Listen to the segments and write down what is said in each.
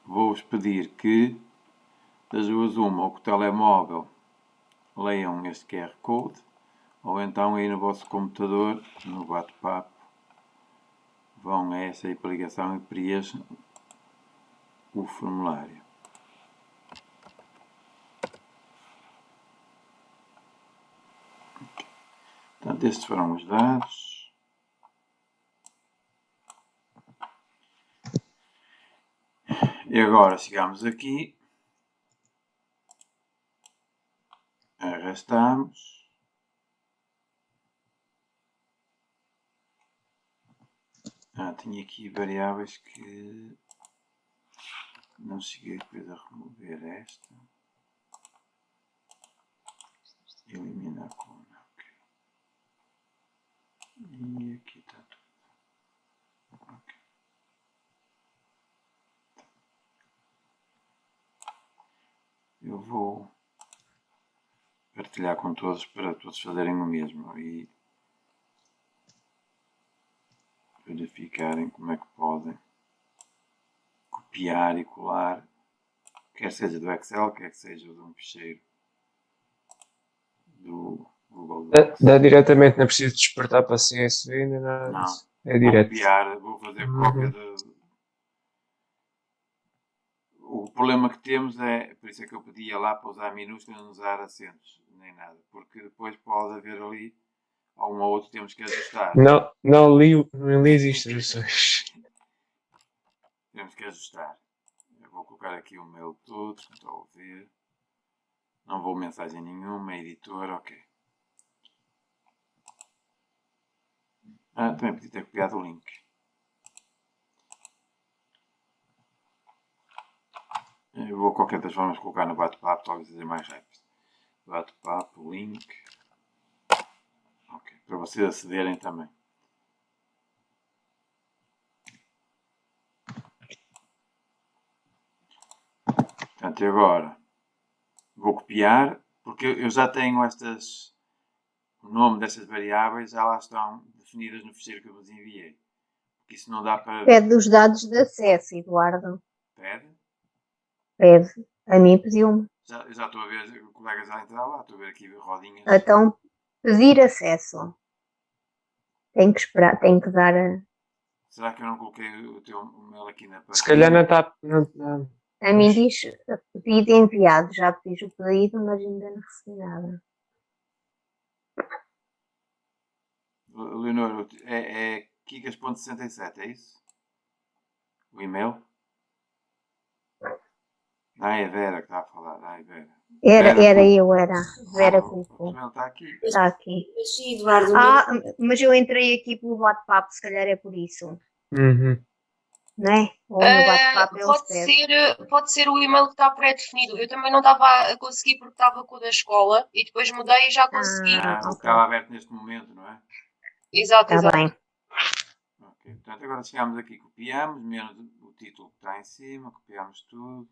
vou-vos pedir que, das duas uma, ou que o telemóvel leiam este QR Code, ou então aí no vosso computador, no bate-papo, vão a essa aplicação e preenchem o formulário. Portanto, estes foram os dados. E agora chegamos aqui, arrastamos. Tinha aqui variáveis que não cheguei depois a remover esta. Eliminar a coluna, ok. E aqui está tudo. Ok. Eu vou partilhar com todos para todos fazerem o mesmo e verificarem como é que podem copiar e colar, quer seja do Excel, quer seja de um ficheiro do Google Docs. Dá diretamente, não é preciso despertar para CSV, nem nada Não, disso. É direto. vou fazer cópia O problema que temos é, por isso é que eu pedia lá para usar minúsculo e não usar acentos, nem nada, porque depois pode haver ali um ou outro temos que ajustar. Não li as instruções. Temos que ajustar. Eu vou colocar aqui o mail todo, Ctrl+V. Não vou mensagem nenhuma, editor, ok. Também podia ter copiado o link. Eu vou, qualquer das formas, colocar no bate-papo, talvez seja mais rápido. Bate-papo, link. Ok, para vocês acederem também. Portanto, agora vou copiar, porque eu já tenho o nome destas variáveis, já lá estão definidas no ficheiro que eu vos enviei. Porque isso não dá para... Pede os dados de acesso, Eduardo. Pede? Pede. A mim pediu-me. Eu já estou a ver o colega já entrar lá, estou a ver aqui rodinhas. Então, pedir acesso. Tem que esperar, tem que dar a... Será que eu não coloquei o teu mail aqui na página? Se calhar não está. A mim diz pedido enviado. Já fiz o pedido, mas ainda não recebi nada. Leonor, é kikas.67, é isso? O e-mail? É a Vera que está a falar. É Vera. Era eu. Vera colocou. O e-mail está aqui. Está aqui. Sim, Eduardo. Mas eu entrei aqui pelo bate-papo, se calhar é por isso. Uhum. Não é? Ou no bate-papo pode ser o e-mail que está pré-definido. Eu também não estava a conseguir porque estava com o da escola e depois mudei e já consegui. Okay. Estava aberto neste momento, não é? Exato, Está bem. Ok, portanto agora chegamos aqui, copiamos, menos o título que está em cima, copiamos tudo,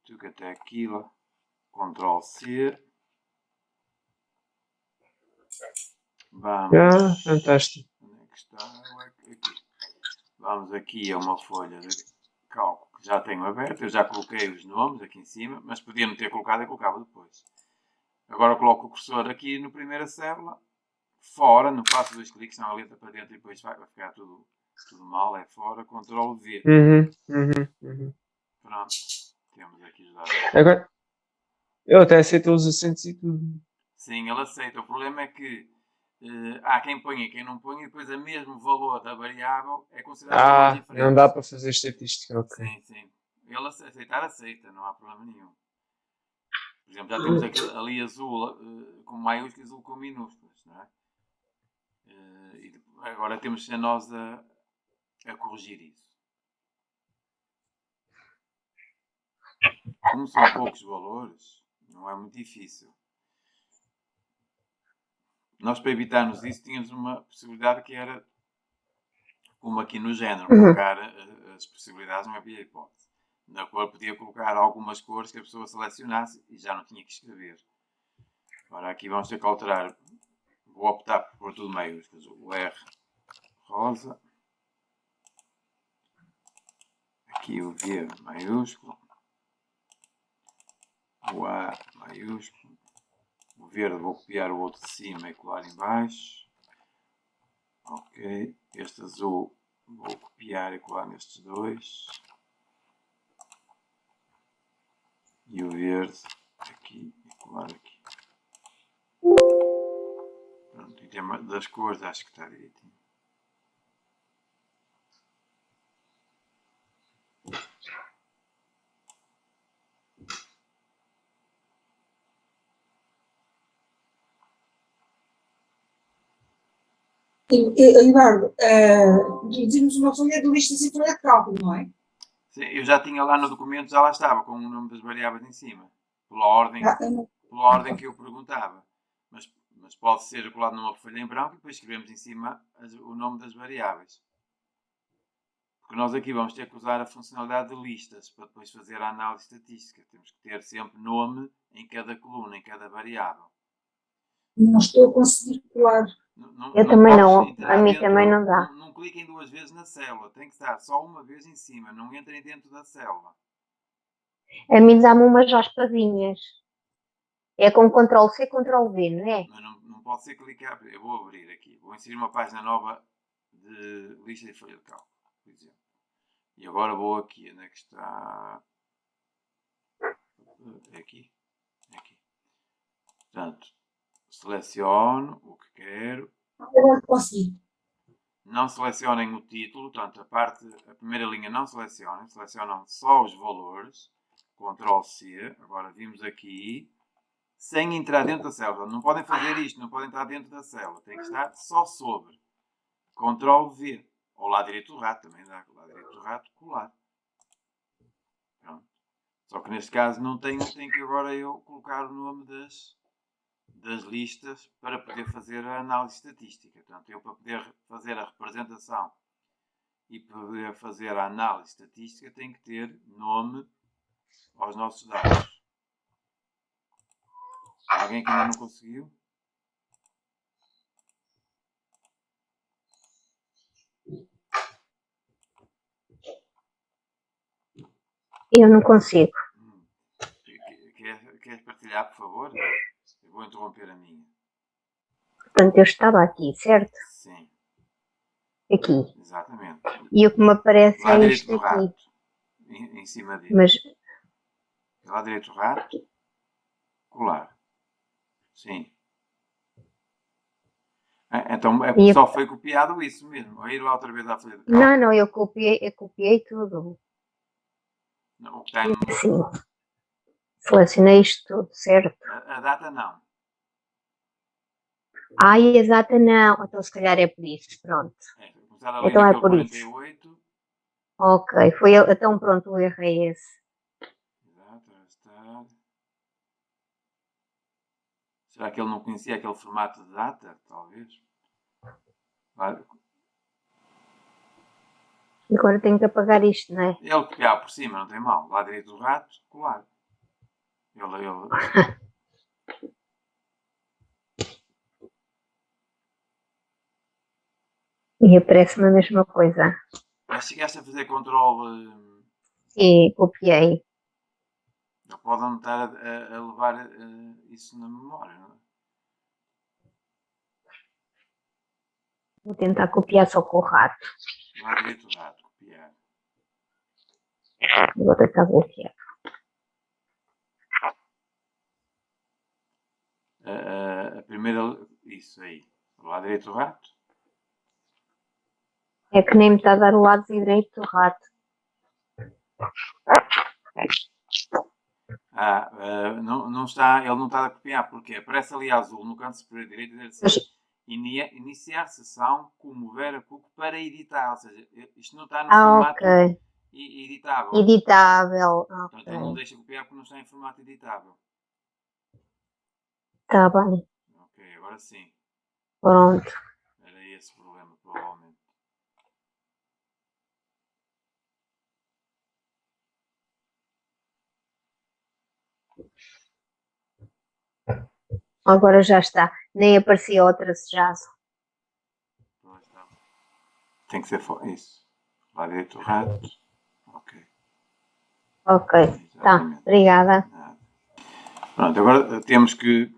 tudo até aquilo, Ctrl+C. Vamos. Fantástico. Onde é que está? Aqui. Vamos aqui a uma folha de cálculo que já tenho aberta. Eu já coloquei os nomes aqui em cima, mas podia-me ter colocado e colocava depois. Agora coloco o cursor aqui no primeira célula, fora, não faço 2 cliques, senão a letra para dentro e depois vai ficar tudo mal, é fora, Ctrl+V. Pronto, temos aqui os dados. Agora, eu até aceito os acentos e tudo. Sim, ele aceita. O problema é que há quem ponha e quem não ponha, e depois o mesmo valor da variável é considerado diferente. Não dá para fazer estatística, ok. Sim. Ele aceitar, aceita, não há problema nenhum. Por exemplo, já temos ali azul com maiúsculas e azul com minúsculas, não é? E agora temos de ser nós a corrigir isso. Como são poucos valores, não é muito difícil. Nós, para evitarmos isso, tínhamos uma possibilidade que era, como aqui no género, colocar as possibilidades, não havia hipótese. Na qual podia colocar algumas cores que a pessoa selecionasse e já não tinha que escrever. Agora aqui vamos ter que alterar. Vou optar por tudo maiúsculas. O R rosa. aqui o V maiúsculo, o A maiúsculo, o verde vou copiar o outro de cima e colar em baixo. Ok, este azul vou copiar e colar nestes dois. E o verde aqui e colar aqui. Pronto, em termos das cores acho que está direitinho. Eduardo, introduzimos uma folha de listas e folha de cálculo, não é? Sim, eu já tinha lá no documento, já lá estava, com o nome das variáveis em cima. Pela ordem que eu perguntava. Mas pode ser colado numa folha em branco e depois escrevemos em cima o nome das variáveis. Porque nós aqui vamos ter que usar a funcionalidade de listas para depois fazer a análise estatística. Temos que ter sempre nome em cada coluna, em cada variável. Não estou a conseguir colar. Eu também não, podes a mim entrar também não dá. Não cliquem duas vezes na célula, tem que estar só uma vez em cima, não entrem dentro da célula. A mim dá-me umas raspadinhas. É com Ctrl+C, Ctrl+V, não é? Mas não pode ser clicar. Eu vou abrir aqui, vou inserir uma página nova de lista de folha de cálculo, por exemplo. E agora vou aqui, onde é que está? É aqui. É aqui. Portanto, seleciono o que quero. Agora consegui. Não selecionem o título, portanto, a primeira linha não selecionem, selecionam só os valores, Ctrl+C, agora vimos aqui, sem entrar dentro da célula. Não podem fazer isto, não podem entrar dentro da célula, tem que estar só sobre. Ctrl+V, ou lá direito do rato, também dá, lá direito do rato, colar. Pronto. Só que neste caso não tenho que agora eu colocar o nome das listas para poder fazer a análise estatística. Portanto, eu para poder fazer a representação e poder fazer a análise estatística tenho que ter nome aos nossos dados. Alguém que ainda não conseguiu? Eu não consigo. Queres partilhar, por favor? Eu vou interromper a minha. Portanto, eu estava aqui, certo? Sim, Aqui. exatamente. E o que me aparece Lá é direito isto do aqui. rato. Em cima dele. Mas, Lá direito do rato. Colar. Sim. Então só foi copiado isso mesmo. Vou ir lá outra vez à folha de cálculo. não, eu copiei tudo. Não, o que está no... Sim. Selecionei isto tudo, certo? A data não. Ai, exata não. Então, se calhar é por isso. Pronto. Começar a ler Então é naquele por isso. 48. Ok. Então, pronto, o erro é esse. Exato, arrastar. Será que ele não conhecia aquele formato de data? Talvez. Agora tenho que apagar isto, não é? Ele copiar por cima, não tem mal. Lá direito do rato, colar. Ele... E aparece-me a mesma coisa. Mas chegaste a fazer controle. E copiei. Ele pode não estar a levar isso na memória, não é? Vou tentar copiar só com o rato. Lá direito do rato, copiar. Vou tentar bloquear. A primeira. Isso aí. Lá direito do rato. É que nem me está a dar o lado direito do rato. Não está, ele não está a copiar, porque aparece ali azul no canto superior direito e diz assim, iniciar sessão como Vera Cook para editar, ou seja, isto não está no formato editável. Editável, Portanto, ele não deixa copiar porque não está em formato editável. Está bem. Ok, agora sim. Pronto. Era esse o problema, provavelmente. Agora já está. Nem aparecia outra tracejaço. Tem que ser isso. Lá direito do rato. Ok. Ok, tá, Exatamente. obrigada. Nada. Pronto, agora temos que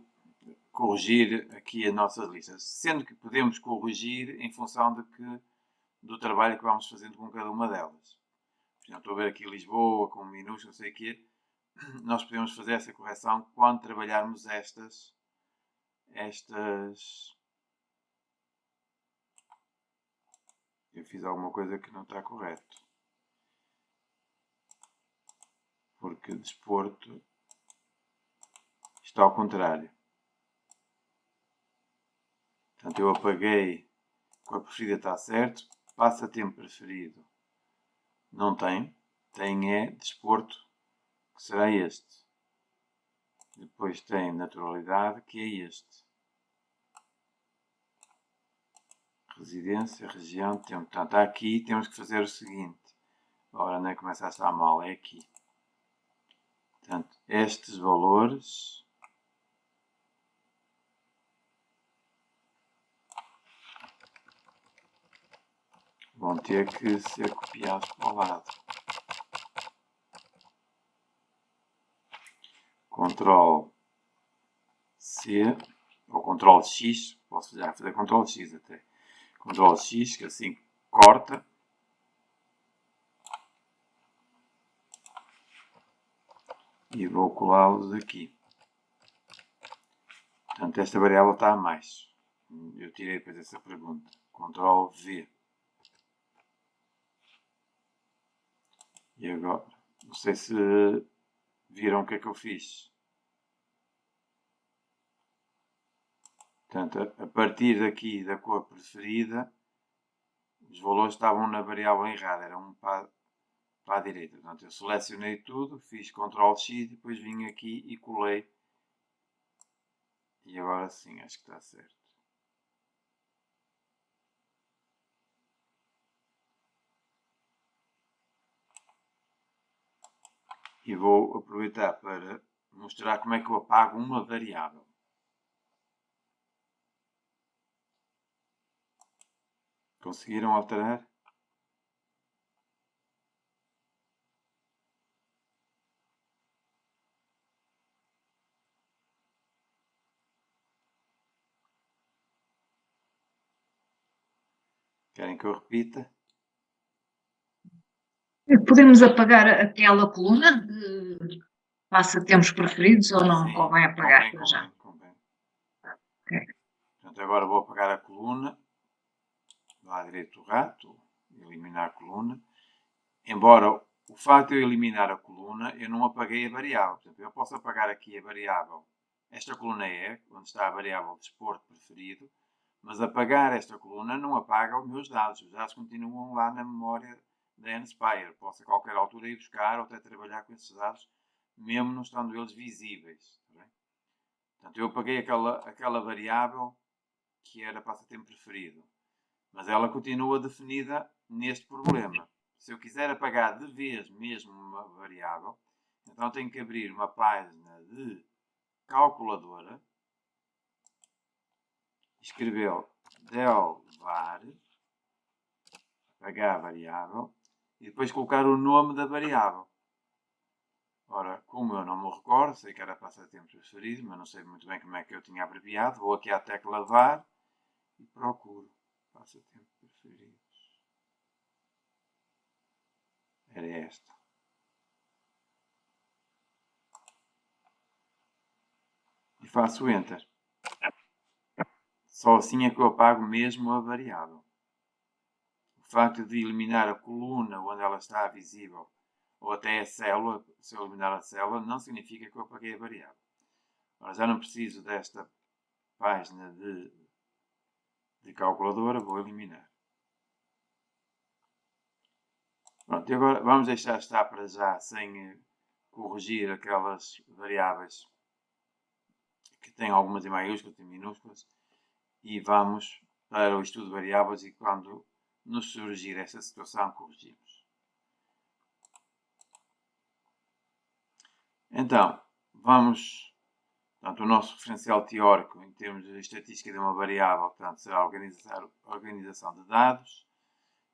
corrigir aqui as nossas listas, sendo que podemos corrigir em função do trabalho que vamos fazendo com cada uma delas. Por exemplo, estou a ver aqui Lisboa com minúsculo, não sei o quê. Nós podemos fazer essa correção quando trabalharmos estas. Eu fiz alguma coisa que não está correto. Porque desporto está ao contrário. Portanto, eu apaguei, com a preferida está certo, passatempo preferido não tem, tem é desporto, que será este. Depois tem naturalidade, que é este. Residência, região, tempo. Portanto, aqui temos que fazer o seguinte. Ora, não é que começa a estar mal, é aqui. Portanto, estes valores vão ter que ser copiados para o lado. Ctrl C ou Ctrl X, posso já fazer Ctrl X até. Ctrl X, que assim corta. E vou colá-los aqui. Portanto, esta variável está a mais. Eu tirei depois essa pergunta. Ctrl V. E agora, não sei se viram o que é que eu fiz. Portanto, a partir daqui da cor preferida, os valores estavam na variável errada, era um para a direita. Portanto, eu selecionei tudo, fiz Ctrl X, depois vim aqui e colei. E agora sim, acho que está certo. E vou aproveitar para mostrar como é que eu apago uma variável. Conseguiram alterar? Querem que eu repita? Podemos apagar aquela coluna de passatempos preferidos ou não Sim, convém apagar convém, já? convém. Ok. Portanto, agora vou apagar a coluna. Lá à direita o rato, eliminar a coluna. Embora o facto de eu eliminar a coluna, eu não apaguei a variável. Portanto, eu posso apagar aqui a variável. Esta coluna é, onde está a variável desporto preferido, mas apagar esta coluna não apaga os meus dados. Os dados continuam lá na memória da NSpire. Posso a qualquer altura ir buscar ou até trabalhar com esses dados, mesmo não estando eles visíveis. Portanto, eu apaguei aquela variável que era passatempo preferido. Mas ela continua definida neste problema. Se eu quiser apagar de vez mesmo uma variável, então tenho que abrir uma página de calculadora, escrever del var, apagar a variável, e depois colocar o nome da variável. Ora, como eu não me recordo, sei que era passatempo preferido, mas não sei muito bem como é que eu tinha abreviado, vou aqui à tecla var e procuro passatempo preferidos. Era esta. E faço Enter. Só assim é que eu apago mesmo a variável. O facto de eliminar a coluna onde ela está visível, ou até a célula, se eu eliminar a célula, não significa que eu apaguei a variável. Agora já não preciso desta página de calculadora, vou eliminar. Pronto, e agora vamos deixar estar para já sem corrigir aquelas variáveis que têm algumas em maiúsculas e minúsculas e vamos para o estudo de variáveis e quando nos surgir essa situação corrigimos. Então, vamos, portanto, o nosso referencial teórico em termos de estatística de uma variável, portanto, será a organização de dados,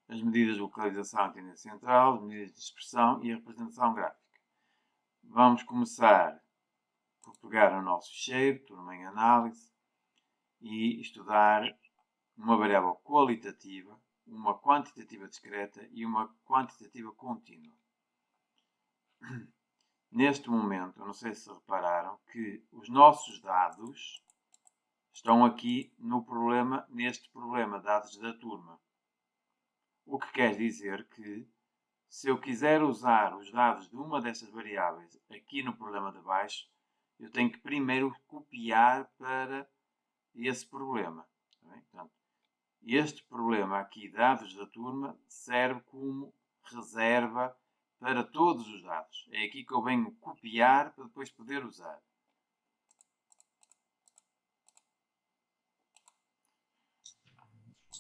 as medidas de localização e tendência central, as medidas de expressão e a representação gráfica. vamos começar por pegar o nosso ficheiro, turma em análise, e estudar uma variável qualitativa, uma quantitativa discreta e uma quantitativa contínua. Neste momento, eu não sei se repararam que os nossos dados estão aqui neste problema dados da turma. O que quer dizer que, se eu quiser usar os dados de uma destas variáveis aqui no problema de baixo, eu tenho que primeiro copiar para esse problema. Portanto, este problema aqui, dados da turma, serve como reserva para todos os dados. É aqui que eu venho copiar para depois poder usar.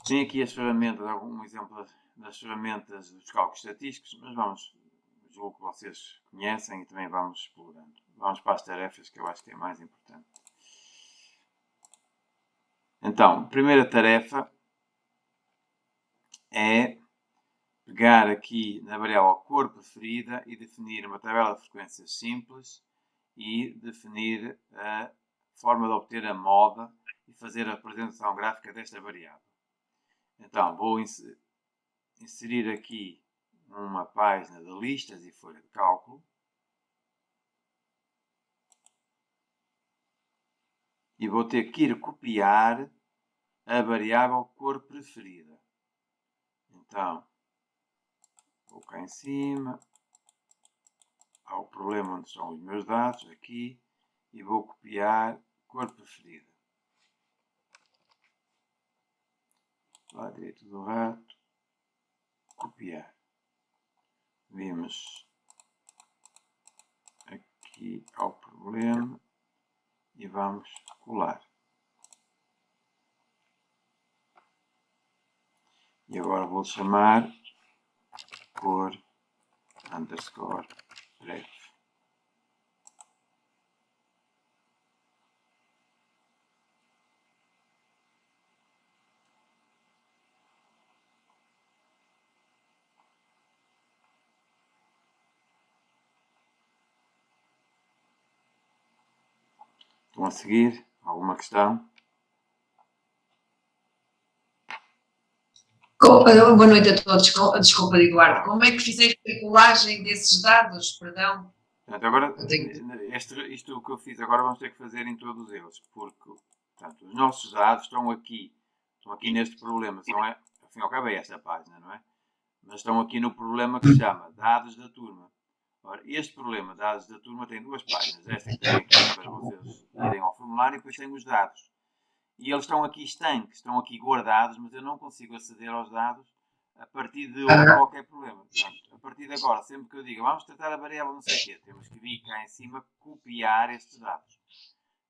Tem aqui as ferramentas, algum exemplo das ferramentas dos cálculos estatísticos, mas julgo que vocês conhecem e também vamos explorando. Vamos para as tarefas, que eu acho que é mais importante. Então, a primeira tarefa é pegar aqui na variável cor preferida e definir uma tabela de frequências simples e definir a forma de obter a moda e fazer a apresentação gráfica desta variável. Então, vou inserir aqui uma página de listas e folha de cálculo. E vou ter que ir copiar a variável cor preferida. Então, vou cá em cima, ao problema onde estão os meus dados, aqui, e vou copiar cor preferida. Lá direito do rato, copiar. Vimos aqui ao problema e vamos colar. E agora vou chamar cor underscore ref. Estão a seguir? Alguma questão? Boa noite a todos. Desculpa, Eduardo. Como é que fizeste a colagem desses dados? Perdão. Portanto, agora, isto que eu fiz agora vamos ter que fazer em todos eles, porque portanto, os nossos dados estão aqui neste problema, ao fim e ao cabo é esta página, não é? Mas estão aqui no problema que se chama dados da turma. Ora, este problema, dados da turma, tem duas páginas, esta que tem aqui para vocês irem ao formulário e depois tem os dados. E eles estão aqui estanques, estão aqui guardados, mas eu não consigo aceder aos dados a partir de qualquer problema. Portanto, a partir de agora, sempre que eu diga vamos tratar a variável não sei o quê, temos que vir cá em cima copiar estes dados.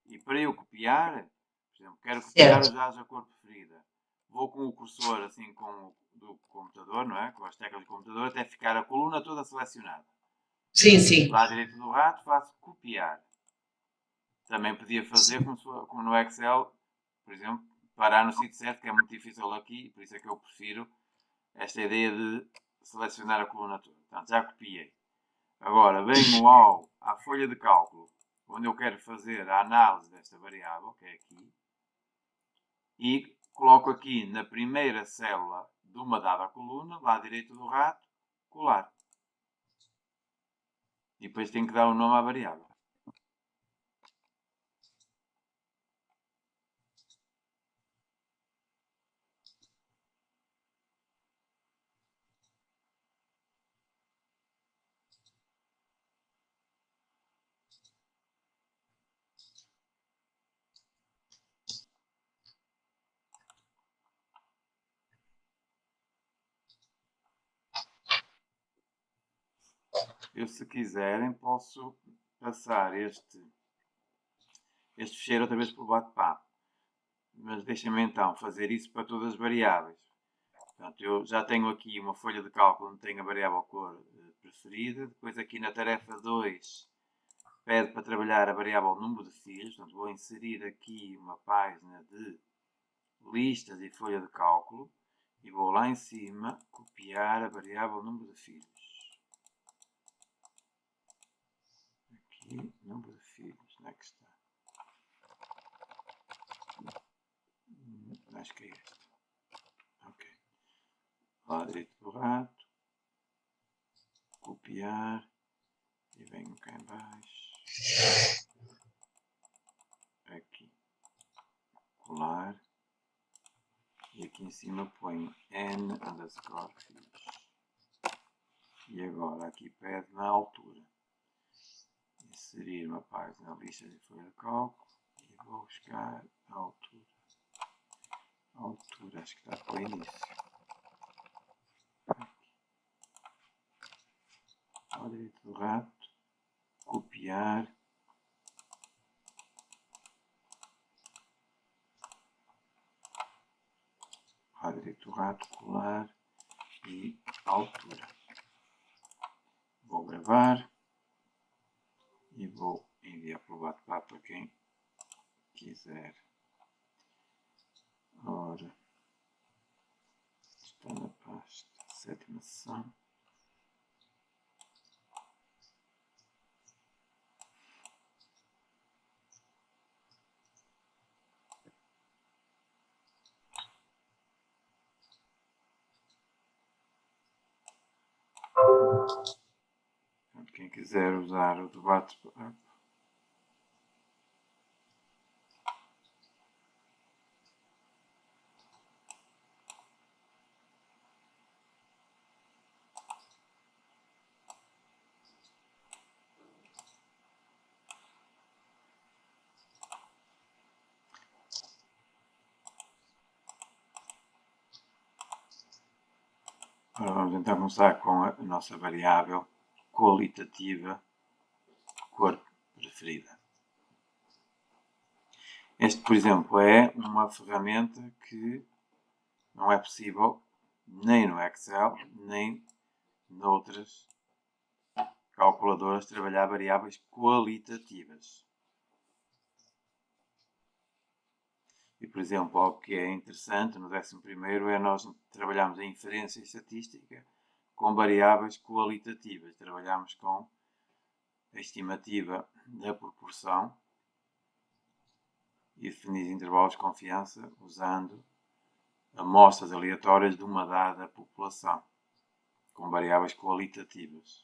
E para eu copiar, por exemplo, quero copiar os dados da cor preferida. Vou com o cursor assim do computador, não é? Com as teclas do computador, até ficar a coluna toda selecionada. Sim, sim. Lá à direita do rato faço copiar. Também podia fazer como no Excel, por exemplo, parar no sítio certo, que é muito difícil aqui, por isso é que eu prefiro esta ideia de selecionar a coluna toda. Portanto, já copiei. Agora venho à folha de cálculo, onde eu quero fazer a análise desta variável, que é aqui, e coloco aqui na primeira célula de uma dada coluna, lá à direita do rato, colar. E depois tenho que dar o nome à variável. Eu, se quiserem, posso passar este ficheiro outra vez por bate-papo. Mas deixem-me então fazer isso para todas as variáveis. Portanto, eu já tenho aqui uma folha de cálculo onde tenho a variável cor preferida. Depois aqui na tarefa 2 pede para trabalhar a variável número de fios. Portanto, vou inserir aqui uma página de listas e folha de cálculo. E vou lá em cima copiar a variável número de fios. aqui, número de filhos, onde é que está? Acho que é este. Ok. Lado direito do rato. Copiar. E venho cá em baixo. Aqui. Colar. E aqui em cima ponho n_filhos. E agora aqui pede na altura. Inserir uma página na lista de folha de cálculo. E vou buscar a altura. A altura, acho que está para o início. Ao direito do rato, copiar, ao direito do rato, colar e altura. Vou gravar e vou enviar para o WhatsApp para quem quiser. Ora, está na pasta 7ª sessão. Quem quiser usar o debate, agora vamos então começar com a nossa variável qualitativa cor preferida. Este, por exemplo, é uma ferramenta que não é possível nem no Excel, nem noutras calculadoras trabalhar variáveis qualitativas. E, por exemplo, algo que é interessante no 11º é nós trabalharmos a inferência estatística com variáveis qualitativas. Trabalhamos com a estimativa da proporção e definir intervalos de confiança usando amostras aleatórias de uma dada população, com variáveis qualitativas.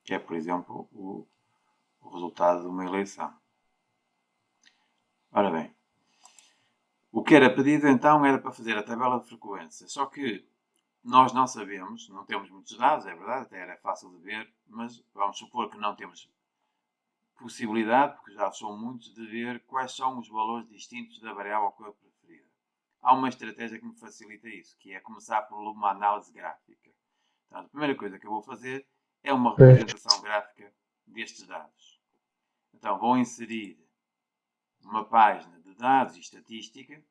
Que é, por exemplo, o resultado de uma eleição. Ora bem, o que era pedido então era para fazer a tabela de frequência, só que nós não sabemos, não temos muitos dados, é verdade, até era fácil de ver, mas vamos supor que não temos possibilidade, porque já são muitos, de ver quais são os valores distintos da variável cor preferida. Há uma estratégia que me facilita isso, que é começar por uma análise gráfica. Então, a primeira coisa que eu vou fazer é uma representação gráfica destes dados. Então, vou inserir uma página de dados e estatística.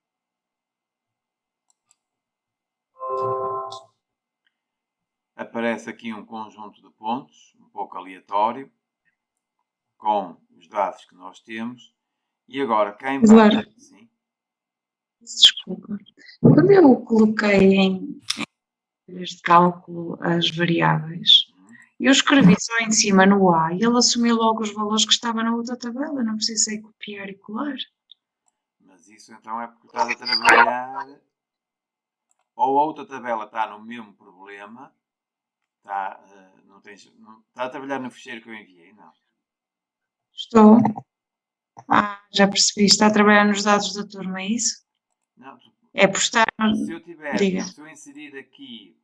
Aparece aqui um conjunto de pontos, um pouco aleatório, com os dados que nós temos. E agora, cá em baixo, sim. Desculpa. Quando eu coloquei em folhas de cálculo as variáveis, eu escrevi só em cima no A e ele assumiu logo os valores que estavam na outra tabela. Não precisei copiar e colar. Mas isso então é porque estás a trabalhar, ou a outra tabela está no mesmo problema, está, está a trabalhar no ficheiro que eu enviei, não? Estou. Já percebi. Está a trabalhar nos dados da turma, é isso? Não, É por estar. se eu tiver, Diga. se eu inserir aqui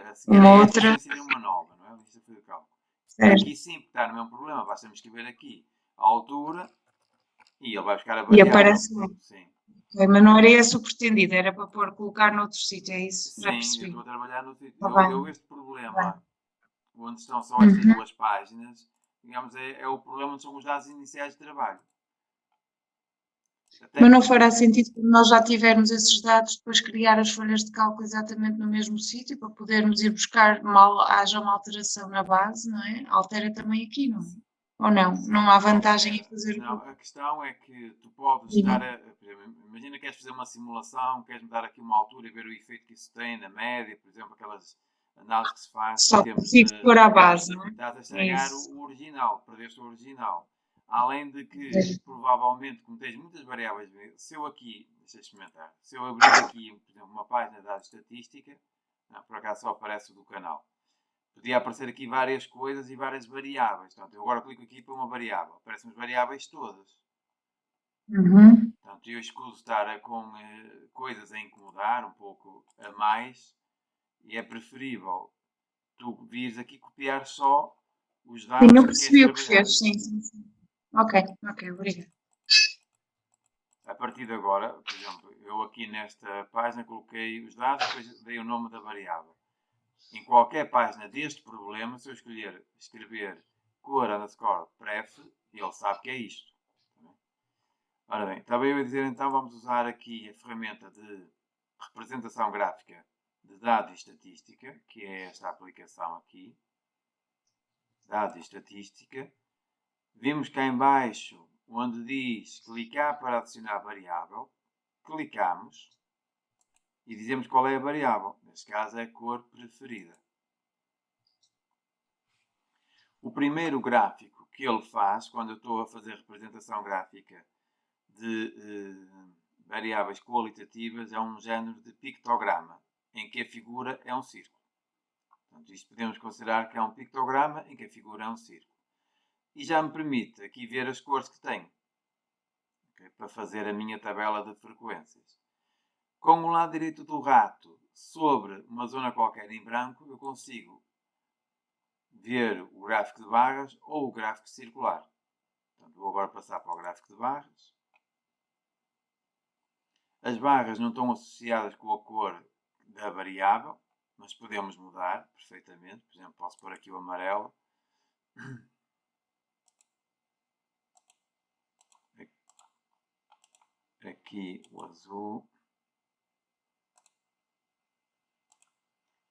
a seguir Uma a outra. esta, inserir uma nova, não é? Lista de cálculo. Certo. Aqui sim, porque está no mesmo problema, basta-me escrever aqui a altura e ele vai buscar a E variável. aparece lá. Sim. Ok, mas não era esse o pretendido, era para colocar noutro sítio, é isso? Já Sim, eu percebi. estou a trabalhar no sítio. Tá bem. Eu este problema, onde estão só estas duas páginas, digamos, é o problema onde são os dados iniciais de trabalho. Até Mas não fará sentido, quando nós já tivermos esses dados, depois criar as folhas de cálculo exatamente no mesmo sítio, para podermos ir buscar, mal haja uma alteração na base, não é? Altera também aqui, não é? Ou não? Não há vantagem em fazer Não, o... a questão é que tu podes Sim. estar por exemplo, imagina que queres fazer uma simulação, queres mudar aqui uma altura e ver o efeito que isso tem na média, por exemplo, aquelas análise que se faz Só em termos consigo pôr à base, não é? estás a estragar Isso. o original, perdeste o original. Além de que, provavelmente, como tens muitas variáveis, se eu aqui, deixa eu experimentar, se eu abrir aqui, por exemplo, uma página de dados estatística, não, por acaso só aparece o do canal, podia aparecer aqui várias coisas e várias variáveis. Portanto, eu agora clico aqui para uma variável, aparecem as variáveis todas. Uhum. Portanto, eu escuso estar com coisas a incomodar, um pouco a mais, e é preferível tu vires aqui copiar só os dados Sim, eu que percebi queres o que trabalhar. fez, sim. Ok, obrigada. A partir de agora, por exemplo, eu aqui nesta página coloquei os dados, depois dei o nome da variável. Em qualquer página deste problema, se eu escrever cor_pref, ele sabe que é isto. Ora bem, estava eu a dizer então, vamos usar aqui a ferramenta de representação gráfica de dados e estatística, que é esta aplicação aqui. Dados e estatística. Vimos cá em baixo, onde diz clicar para adicionar variável. Clicamos e dizemos qual é a variável. Neste caso é a cor preferida. O primeiro gráfico que ele faz, quando eu estou a fazer representação gráfica de variáveis qualitativas, é um género de pictograma, em que a figura é um círculo. Portanto, isto podemos considerar que é um pictograma em que a figura é um círculo. E já me permite aqui ver as cores que tenho, okay, para fazer a minha tabela de frequências. Com o lado direito do rato sobre uma zona qualquer em branco, eu consigo ver o gráfico de barras ou o gráfico circular. Portanto, vou agora passar para o gráfico de barras. As barras não estão associadas com a cor da variável, mas podemos mudar perfeitamente. Por exemplo, posso pôr aqui o amarelo. Aqui o azul.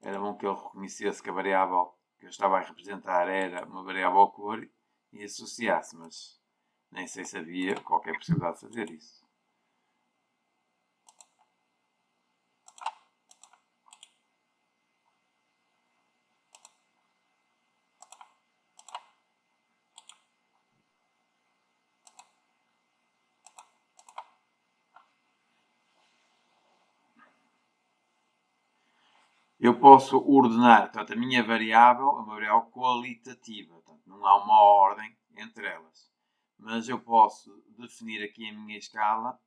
Era bom que ele reconhecesse que a variável que eu estava a representar era uma variável cor e associasse, mas nem sei se havia qualquer possibilidade de fazer isso. Eu posso ordenar, portanto, a minha variável é uma variável qualitativa, portanto, não há uma ordem entre elas. Mas eu posso definir aqui a minha escala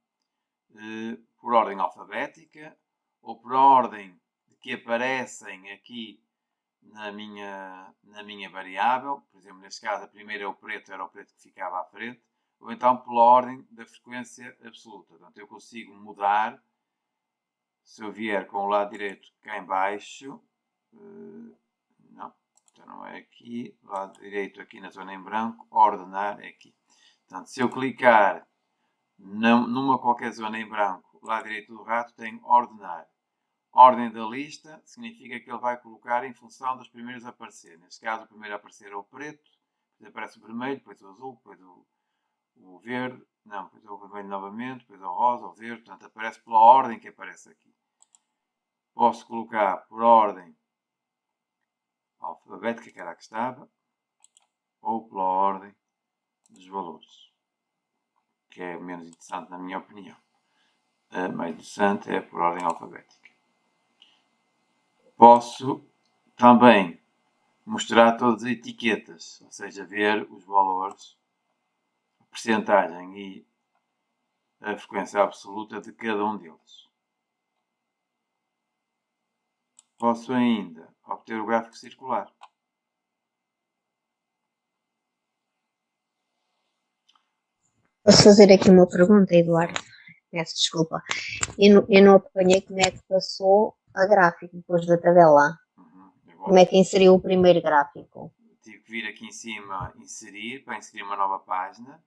por ordem alfabética ou por ordem que aparecem aqui na minha variável. Por exemplo, neste caso, a primeira é o preto, era o preto que ficava à frente. Ou então pela ordem da frequência absoluta. Portanto, eu consigo mudar. Se eu vier com o lado direito cá em baixo, não, então não é aqui, lado direito aqui na zona em branco, ordenar é aqui. Portanto, se eu clicar numa qualquer zona em branco, lado direito do rato, tem ordenar. Ordem da lista significa que ele vai colocar em função dos primeiros a aparecer. Neste caso, o primeiro a aparecer é o preto, depois aparece o vermelho, depois o azul, depois o verde, não, depois é o vermelho novamente, depois é o rosa, o verde, portanto aparece pela ordem que aparece aqui. Posso colocar por ordem alfabética, que era a que estava, ou pela ordem dos valores, que é menos interessante na minha opinião. A mais interessante é por ordem alfabética. Posso também mostrar todas as etiquetas, ou seja, ver os valores, a percentagem e a frequência absoluta de cada um deles. Posso ainda obter o gráfico circular. Posso fazer aqui uma pergunta, Eduardo? Peço desculpa. Eu não apanhei como é que passou a gráfico depois da tabela. Como é que inseriu o primeiro gráfico? Tive que vir aqui em cima, inserir, para inserir uma nova página.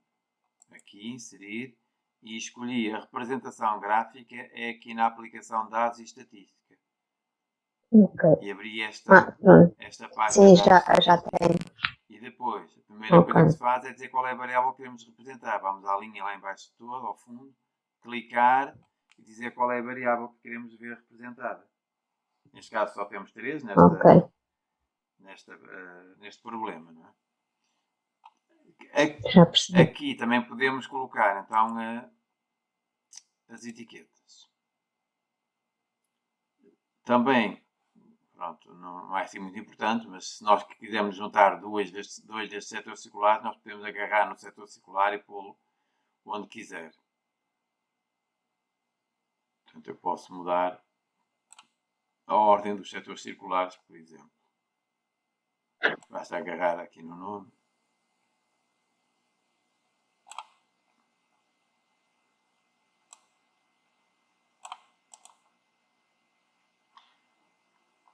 Aqui, inserir. E escolhi a representação gráfica, é aqui na aplicação Dados e Estatística. Ok. E abri Pronto. esta página. Sim, já tenho. E depois, a primeira Ok. coisa que se faz é dizer qual é a variável que queremos representar. Vamos à linha lá em baixo toda, ao fundo, clicar e dizer qual é a variável que queremos ver representada. Neste caso só temos 3 Ok, neste problema, não é? já percebi. Aqui também podemos colocar então as etiquetas. Também, pronto, não é assim muito importante, mas se nós quisermos juntar dois destes setores circulares, nós podemos agarrar no setor circular e pô-lo onde quiser. Portanto, eu posso mudar a ordem dos setores circulares, por exemplo. Basta agarrar aqui no nome.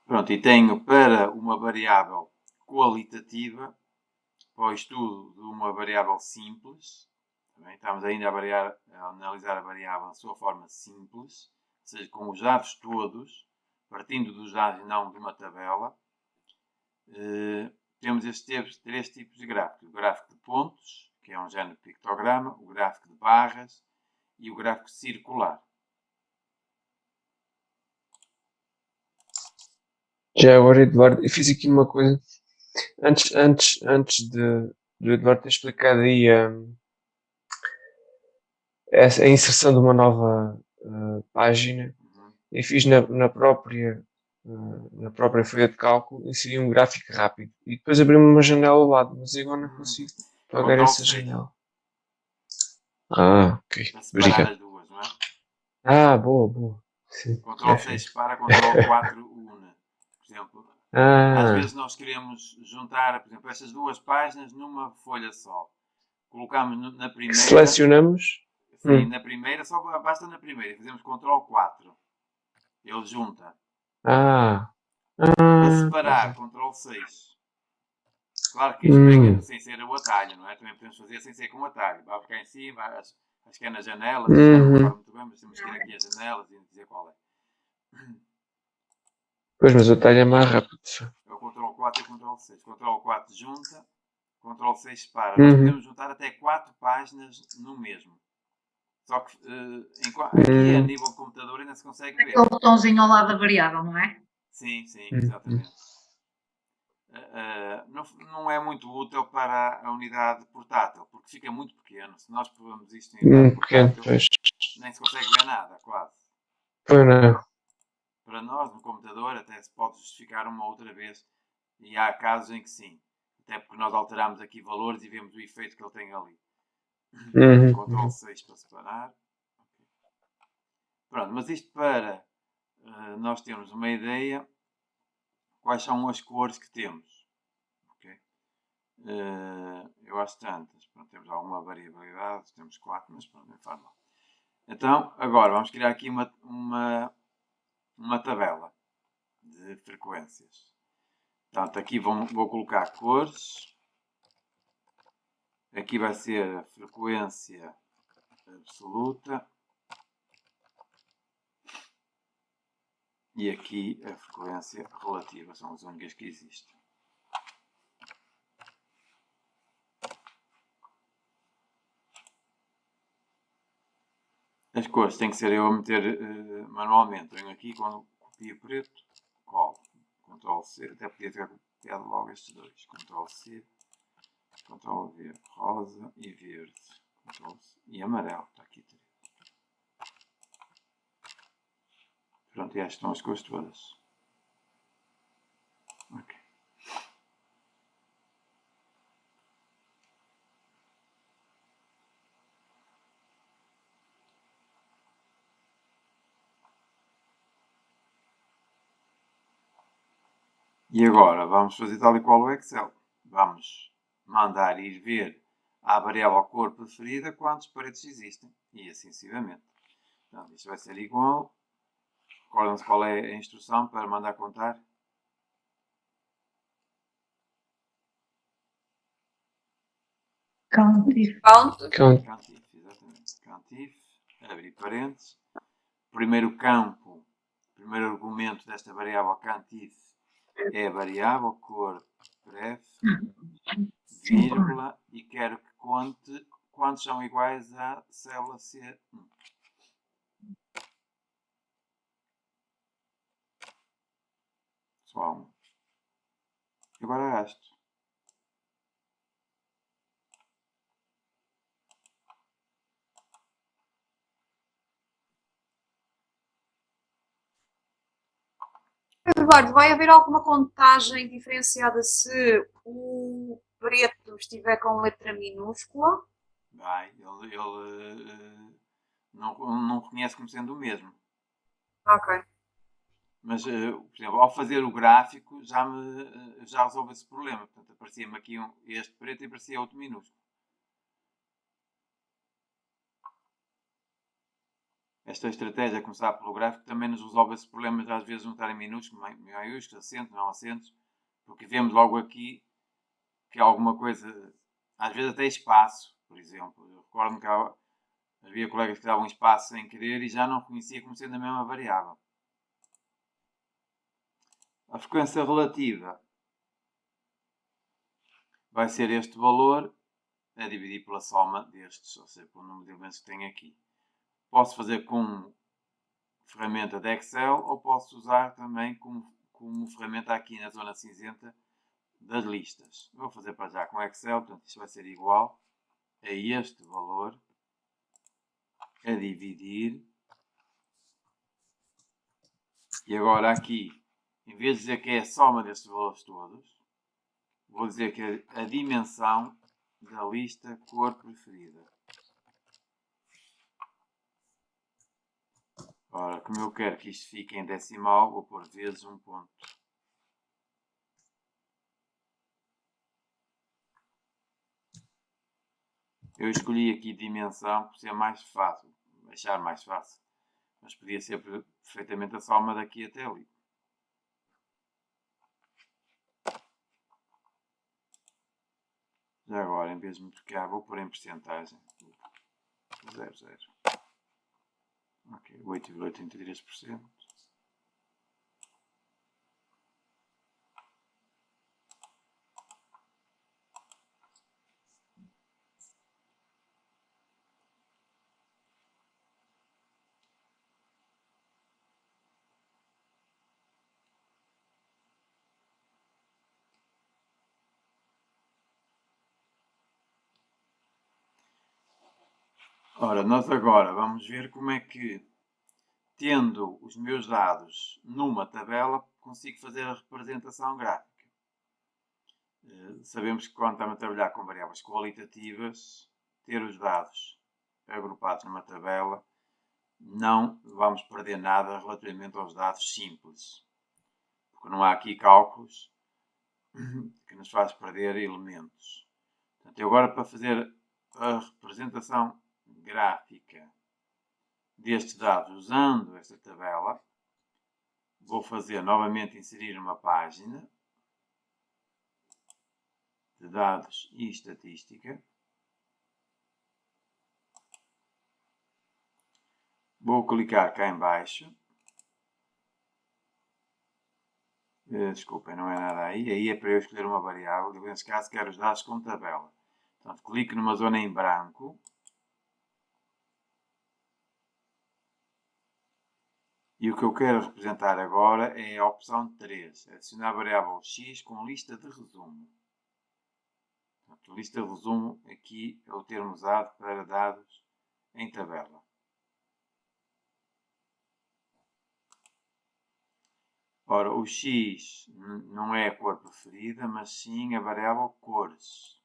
Pronto, e tenho para uma variável qualitativa, para o estudo de uma variável simples, também estamos ainda a analisar a variável na sua forma simples, ou seja, com os dados todos, partindo dos dados e não de uma tabela, temos estes 3 tipos de gráficos. O gráfico de pontos, que é um género de pictograma, o gráfico de barras e o gráfico circular. Já agora, Eduardo, eu fiz aqui uma coisa. Antes do Eduardo ter explicado aí a inserção de uma nova página, eu fiz na própria folha de cálculo, inseri um gráfico rápido e depois abri-me uma janela ao lado, mas agora não consigo apagar Ctrl essa 6. janela. Ok. Para separar as duas, não é? Boa. Sim, Ctrl 6 separa, Ctrl 4 une. Por exemplo, às vezes nós queremos juntar, por exemplo, estas duas páginas numa folha só. Colocamos na primeira. selecionamos. Sim, na primeira, só basta na primeira. Fazemos Ctrl 4. Ele junta. Para separar, Ctrl 6. Claro que isto pega sem ser o atalho, não é? Também podemos fazer sem ser com o atalho. Vai ficar em cima, acho que é nas janelas, já não me recordo muito bem, mas temos que ir aqui às janelas e dizer qual é. Pois, mas o atalho é mais rápido. É o Ctrl 4 e o Ctrl 6. Ctrl 4 junta, Ctrl 6 separa. Nós podemos juntar até 4 páginas no mesmo. Só que aqui a nível de computador ainda se consegue ver. Aquele botãozinho ao lado da variável, não é? Sim, exatamente. Não é muito útil para a unidade portátil, porque fica muito pequeno. Se nós pegamos isto em unidade portátil, nem se consegue ver nada, quase. Pois não. Para nós, no computador, até se pode justificar uma outra vez. E há casos em que sim. Até porque nós alteramos aqui valores e vemos o efeito que ele tem ali. Ctrl 6 para separar. Pronto, mas isto para nós termos uma ideia quais são as cores que temos. Okay? Eu acho tantas. Pronto, temos alguma variabilidade, temos 4, mas pronto, não faz mal. Então, agora vamos criar aqui uma tabela de frequências. Portanto, aqui vou colocar cores. Aqui vai ser a frequência absoluta. E aqui a frequência relativa. São as únicas que existem. As cores têm que ser eu a meter manualmente. Venho aqui quando copio preto, colo. Ctrl C. Até podia ter copiado logo estes dois. Ctrl C. Ctrl V. Rosa e verde. Ctrl C. E amarelo. Está aqui. Pronto, e estas estão as cores todas. Ok. E agora vamos fazer tal e qual o Excel. Vamos mandar ir ver à variável cor preferida quantos paredes existem. E assim sucessivamente. Então, isto vai ser igual. Recordam-se qual é a instrução para mandar contar? Countif, exatamente. Countif, abrir parênteses. Primeiro campo, primeiro argumento desta variável countif é a variável cor pref, vírgula, e quero que conte quantos são iguais à célula C1. Eduardo, vai haver alguma contagem diferenciada se o preto estiver com letra minúscula? Vai, ele não reconhece como sendo o mesmo. Ok. Mas, por exemplo, ao fazer o gráfico já resolve esse problema. Portanto, aparecia-me aqui este preto e aparecia outro minúsculo. Esta estratégia de começar pelo gráfico também nos resolve esse problema de às vezes não estarem minúsculos, maiúsculos, acentos, não acentos, porque vemos logo aqui que alguma coisa, às vezes até espaço, por exemplo. Eu recordo-me que havia colegas que davam espaço sem querer e já não reconhecia como sendo a mesma variável. A frequência relativa vai ser este valor a dividir pela soma destes, ou seja, pelo número de elementos que tenho aqui. Posso fazer com ferramenta de Excel ou posso usar também como ferramenta aqui na zona cinzenta das listas. Vou fazer para já com Excel, portanto isto vai ser igual a este valor a dividir. E agora aqui, em vez de dizer que é a soma destes valores todos, vou dizer que é a dimensão da lista cor preferida. Ora, como eu quero que isto fique em decimal, vou pôr vezes 1 ponto. Eu escolhi aqui dimensão por ser mais fácil, achar mais fácil. Mas podia ser perfeitamente a soma daqui até ali. Já agora, em vez de multiplicar, vou pôr em percentagem. 0,0. Ok, 8,83%. Ora, nós agora vamos ver como é que, tendo os meus dados numa tabela, consigo fazer a representação gráfica. Sabemos que quando estamos a trabalhar com variáveis qualitativas, ter os dados agrupados numa tabela, não vamos perder nada relativamente aos dados simples. Porque não há aqui cálculos que nos faz perder elementos. Portanto, eu agora para fazer a representação gráfica destes dados usando esta tabela, vou fazer novamente inserir uma página de dados e estatística. Vou clicar cá em baixo. Desculpem, não é nada aí. Aí é para eu escolher uma variável. Eu, nesse caso, quero os dados com tabela. Portanto, clico numa zona em branco. E o que eu quero representar agora é a opção 3. Adicionar a variável x com lista de resumo. Portanto, lista de resumo aqui é o termo usado para dados em tabela. Ora, o x não é a cor preferida, mas sim a variável cores.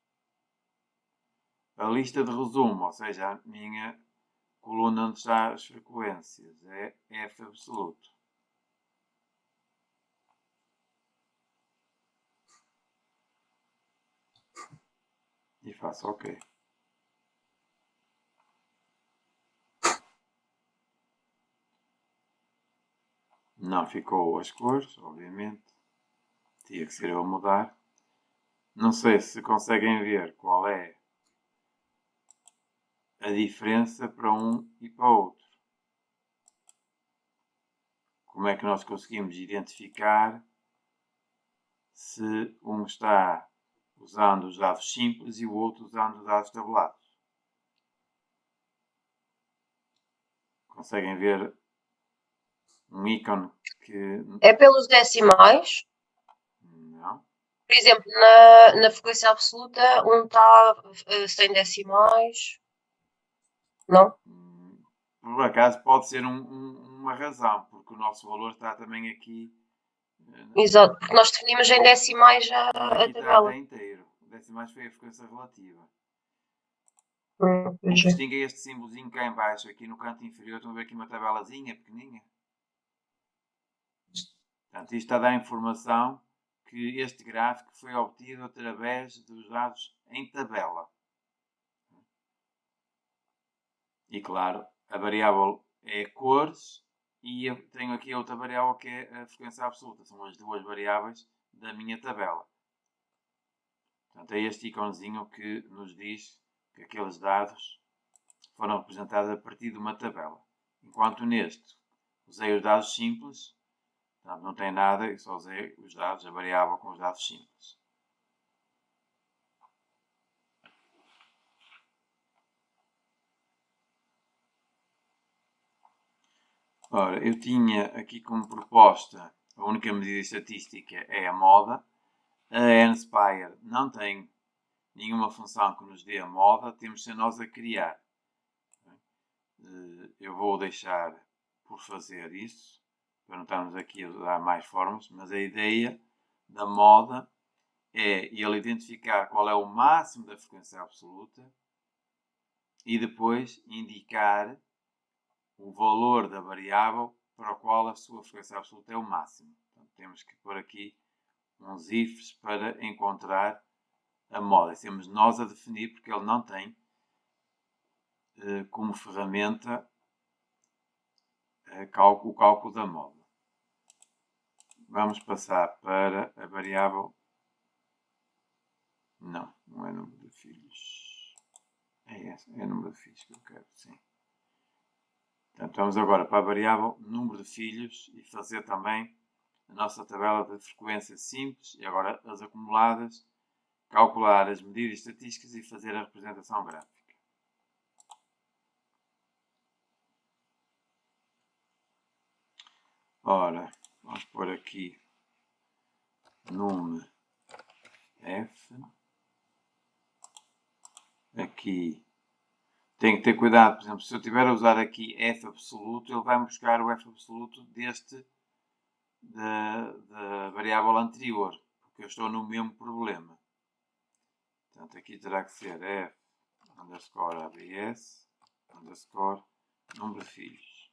A lista de resumo, ou seja, a minha coluna onde está as frequências, é F absoluto. E faço OK. Não ficou as cores, obviamente. Tinha que ser eu a mudar. Não sei se conseguem ver qual é a diferença para um e para o outro. Como é que nós conseguimos identificar se um está usando os dados simples e o outro usando os dados tabulados? Conseguem ver um ícone que... É pelos decimais? Não. Por exemplo, na frequência absoluta, um está sem decimais. Não? Por acaso pode ser uma razão, porque o nosso valor está também aqui Exato, porque nós definimos em decimais a Aqui está tabela. até inteiro. O decimais foi a frequência relativa. Pois é. Distingue este símbolozinho cá em baixo, aqui no canto inferior. Estão a ver aqui uma tabelazinha pequeninha? Portanto, isto está a dar informação que este gráfico foi obtido através dos dados em tabela. E claro, a variável é cores e eu tenho aqui outra variável que é a frequência absoluta. São as duas variáveis da minha tabela. Portanto, é este íconezinho que nos diz que aqueles dados foram representados a partir de uma tabela. Enquanto neste usei os dados simples, portanto não tem nada, eu só usei os dados, a variável com os dados simples. Ora, eu tinha aqui como proposta, a única medida estatística é a moda. A nSpire não tem nenhuma função que nos dê a moda, temos de ser nós a criar. Eu vou deixar por fazer isso, para não estarmos aqui a usar mais formas, mas a ideia da moda é ele identificar qual é o máximo da frequência absoluta e depois indicar o valor da variável para o qual a sua frequência absoluta é o máximo. Portanto, temos que pôr aqui uns ifs para encontrar a moda. Temos nós a definir porque ele não tem como ferramenta o cálculo da moda. Vamos passar para a variável. Não, não é número de filhos. É essa, é o número de filhos que eu quero, sim. Portanto, vamos agora para a variável número de filhos e fazer também a nossa tabela de frequência simples e agora as acumuladas, calcular as medidas estatísticas e fazer a representação gráfica. Ora, vamos pôr aqui num F. Aqui tem que ter cuidado, por exemplo, se eu estiver a usar aqui F absoluto, ele vai buscar o F absoluto da variável anterior, porque eu estou no mesmo problema. Portanto, aqui terá que ser F underscore ABS underscore número de filhos.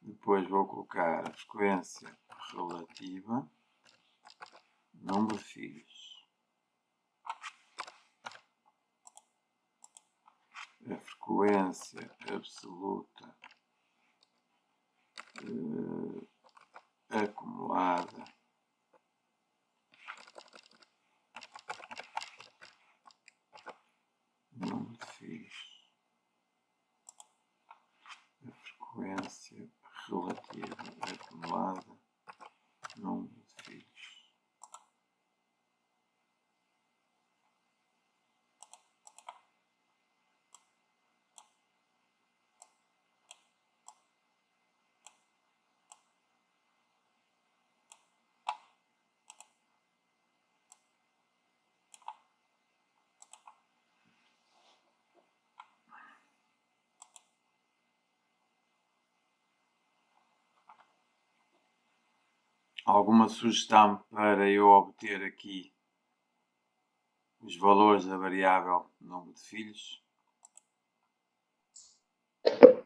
Depois vou colocar a frequência relativa, número de filhos. A frequência absoluta acumulada número de filhos. A frequência relativa acumulada número de filhos. Alguma sugestão para eu obter aqui os valores da variável número de filhos?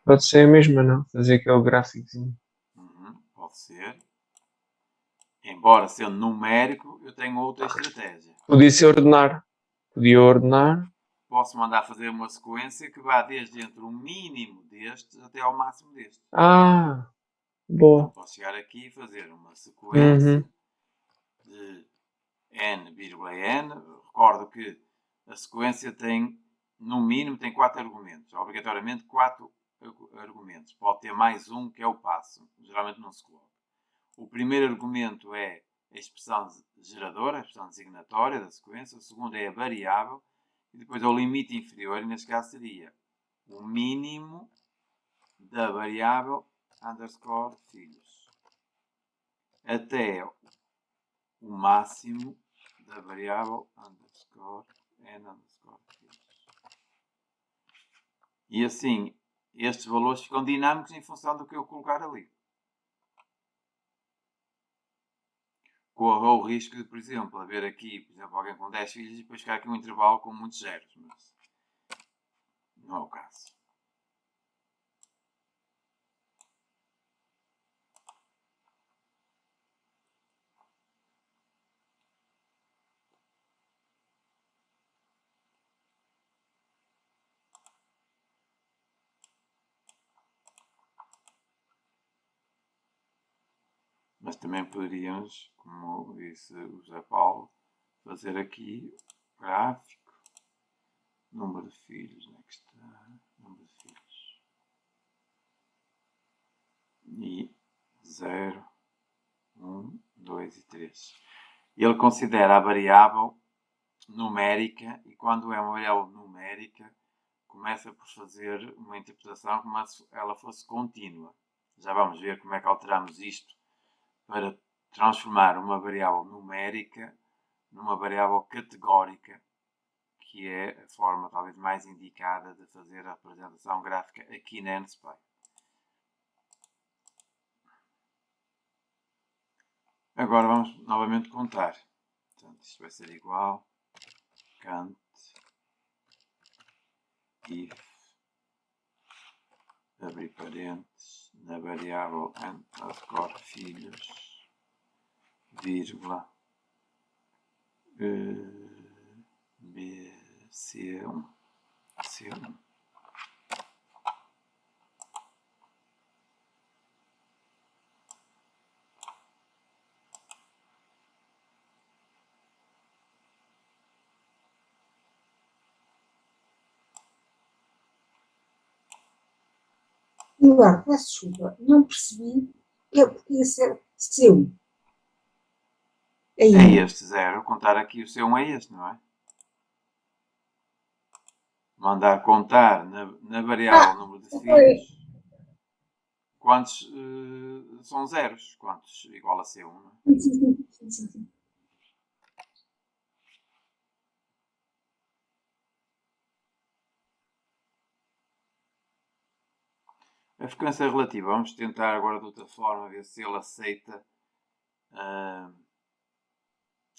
Pode ser a mesma, não? Fazer aquele gráficozinho. Pode ser. Embora sendo numérico, eu tenho outra estratégia. Podia ordenar. Posso mandar fazer uma sequência que vá desde entre o mínimo destes até ao máximo destes. Ah, boa. Posso chegar aqui e fazer uma sequência de n, n. Recordo que a sequência tem, no mínimo, tem 4 argumentos. Obrigatoriamente 4 argumentos. Pode ter mais um, que é o passo. Geralmente não se coloca. O primeiro argumento é a expressão geradora, a expressão designatória da sequência. O segundo é a variável. E depois é o limite inferior, e neste caso seria o mínimo da variável underscore filhos até o máximo da variável underscore n underscore filhos. E assim, estes valores ficam dinâmicos em função do que eu colocar ali. corra o risco de, por exemplo, haver aqui, por exemplo, alguém com 10 filhos e depois ficar aqui um intervalo com muitos zeros, mas não é o caso. Mas também poderíamos, como disse o José Paulo, fazer aqui gráfico, número de filhos, onde é que está? Número de filhos. E 0, 1, 2 e 3. Ele considera a variável numérica e quando é uma variável numérica começa por fazer uma interpretação como se ela fosse contínua. Já vamos ver como é que alteramos isto para transformar uma variável numérica numa variável categórica, que é a forma talvez mais indicada de fazer a apresentação gráfica aqui na NSPy. Agora vamos novamente contar. Portanto, isto vai ser igual cant if, abrir parênteses, na variável underscore filhos, vírgula, C1. Eduardo, peço desculpa, não percebi. Eu podia ser seu. Aí. É este 0, contar aqui o C1 é este, não é? Mandar contar na variável número de filhos quantos são zeros, quantos igual a C1, não é? Sim. A frequência relativa, vamos tentar agora de outra forma ver se ele aceita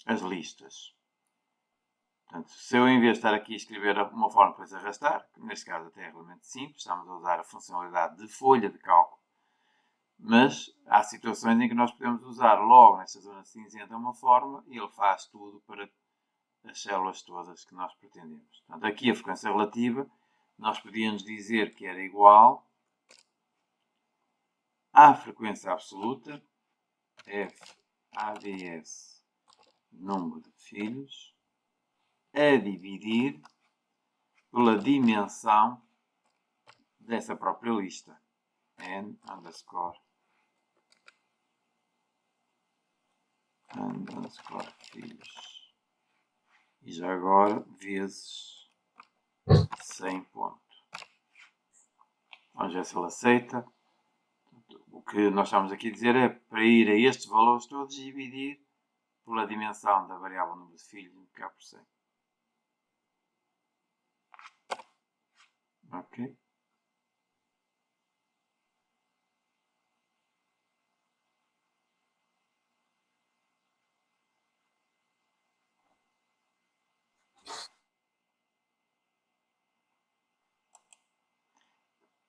as listas. Portanto, se eu em vez de estar aqui a escrever uma forma depois arrastar, que neste caso até é realmente simples, estamos a usar a funcionalidade de folha de cálculo, mas há situações em que nós podemos usar logo nesta zona cinzenta uma forma e ele faz tudo para as células todas que nós pretendemos. Portanto, aqui a frequência relativa, nós podíamos dizer que era igual à frequência absoluta, F ADS, número de filhos, a dividir pela dimensão dessa própria lista, n underscore filhos. E já agora, vezes 100 ponto. Vamos ver se ele aceita. O que nós estamos aqui a dizer é para ir a estes valores todos e dividir pela dimensão da variável número de filhos e multiplicar por 100. Ok?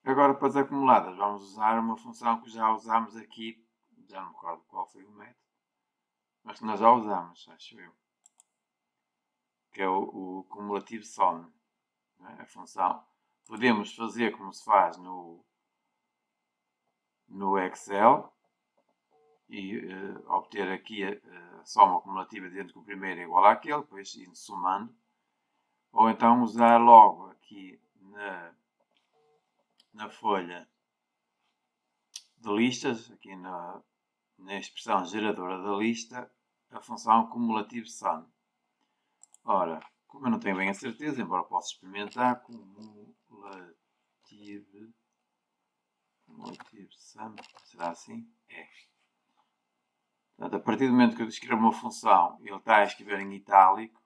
Agora, para as acumuladas, vamos usar uma função que já usámos aqui, já não me recordo qual foi o método, mas que nós já usamos, acho eu, que é o cumulativo sum. A função, podemos fazer como se faz no Excel e obter aqui a soma acumulativa dentro do primeiro é igual àquele, depois indo somando, ou então usar logo aqui na folha de listas, aqui na expressão geradora da lista, a função cumulativo sum. Ora, como eu não tenho bem a certeza, embora possa experimentar, cumulativo sum, será assim? É. Portanto, a partir do momento que eu escrevo uma função, ele está a escrever em itálico,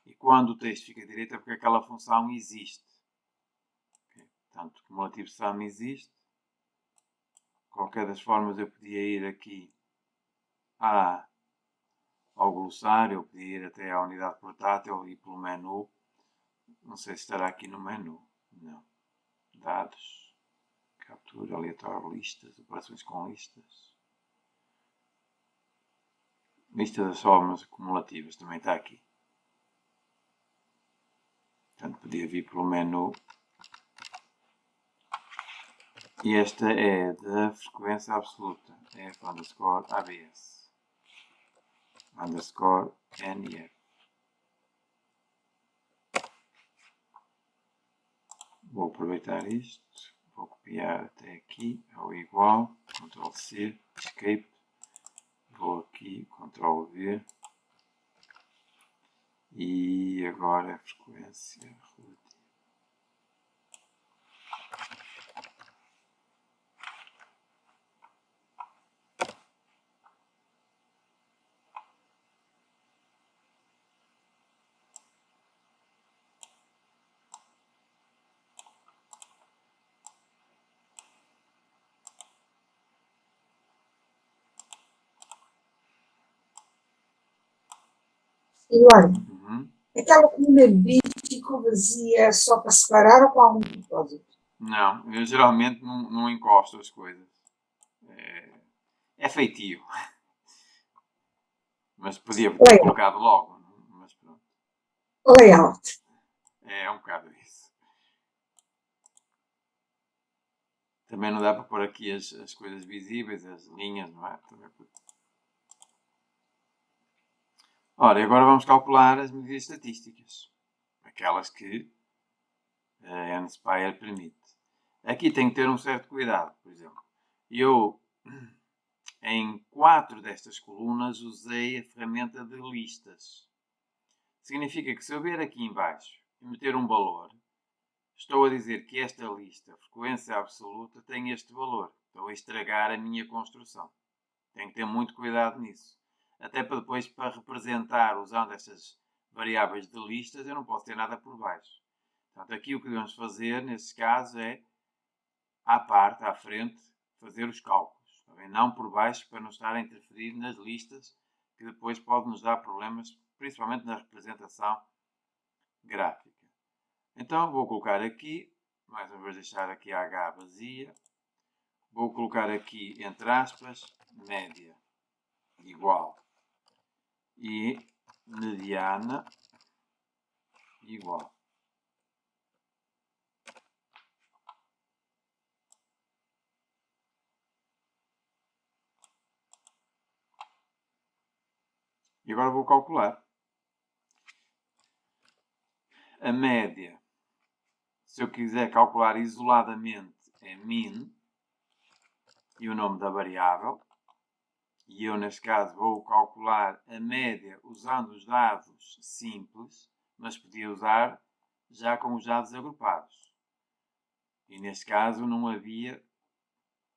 e quando o texto fica direito é porque aquela função existe. Okay? Portanto, o cumulativo sum existe. De qualquer das formas, eu podia ir aqui à glossário, ou podia ir até à unidade portátil e pelo menu. Não sei se estará aqui no menu. Não. Dados. Captura aleatório, listas. Operações com listas. Lista das somas acumulativas também está aqui. Portanto, podia vir pelo menu. E esta é da frequência absoluta. F underscore ABS. Underscore NF. Vou aproveitar isto. Vou copiar até aqui. Ao igual. Ctrl C. Escape. Vou aqui. Ctrl V. E agora a frequência relativa. Eduardo, Uhum. aquela coluna B ficou vazia só para separar ou com algum propósito? Não, eu geralmente não encosto as coisas. É feitio. Mas podia ter Layout. colocado logo. Mas pronto. Layout. É um bocado isso. Também não dá para pôr aqui as coisas visíveis, as linhas, não é? Ora, e agora vamos calcular as medidas estatísticas. Aquelas que a NSPIRE permite. Aqui tem que ter um certo cuidado, por exemplo. Eu, em 4 destas colunas, usei a ferramenta de listas. Significa que se eu ver aqui em baixo e meter um valor, estou a dizer que esta lista, frequência absoluta, tem este valor. Estou a estragar a minha construção. Tenho que ter muito cuidado nisso. Até para depois, para representar, usando estas variáveis de listas, eu não posso ter nada por baixo. Portanto, aqui o que devemos fazer, nesse caso, é, à parte, à frente, fazer os cálculos. Não por baixo, para não estar a interferir nas listas, que depois pode nos dar problemas, principalmente na representação gráfica. Então, vou colocar aqui, mais uma vez deixar aqui a H vazia. Vou colocar aqui, entre aspas, média igual e mediana igual. E agora vou calcular. A média, se eu quiser calcular isoladamente, é min e o nome da variável. E eu, neste caso, vou calcular a média usando os dados simples, mas podia usar já com os dados agrupados. E, neste caso, não havia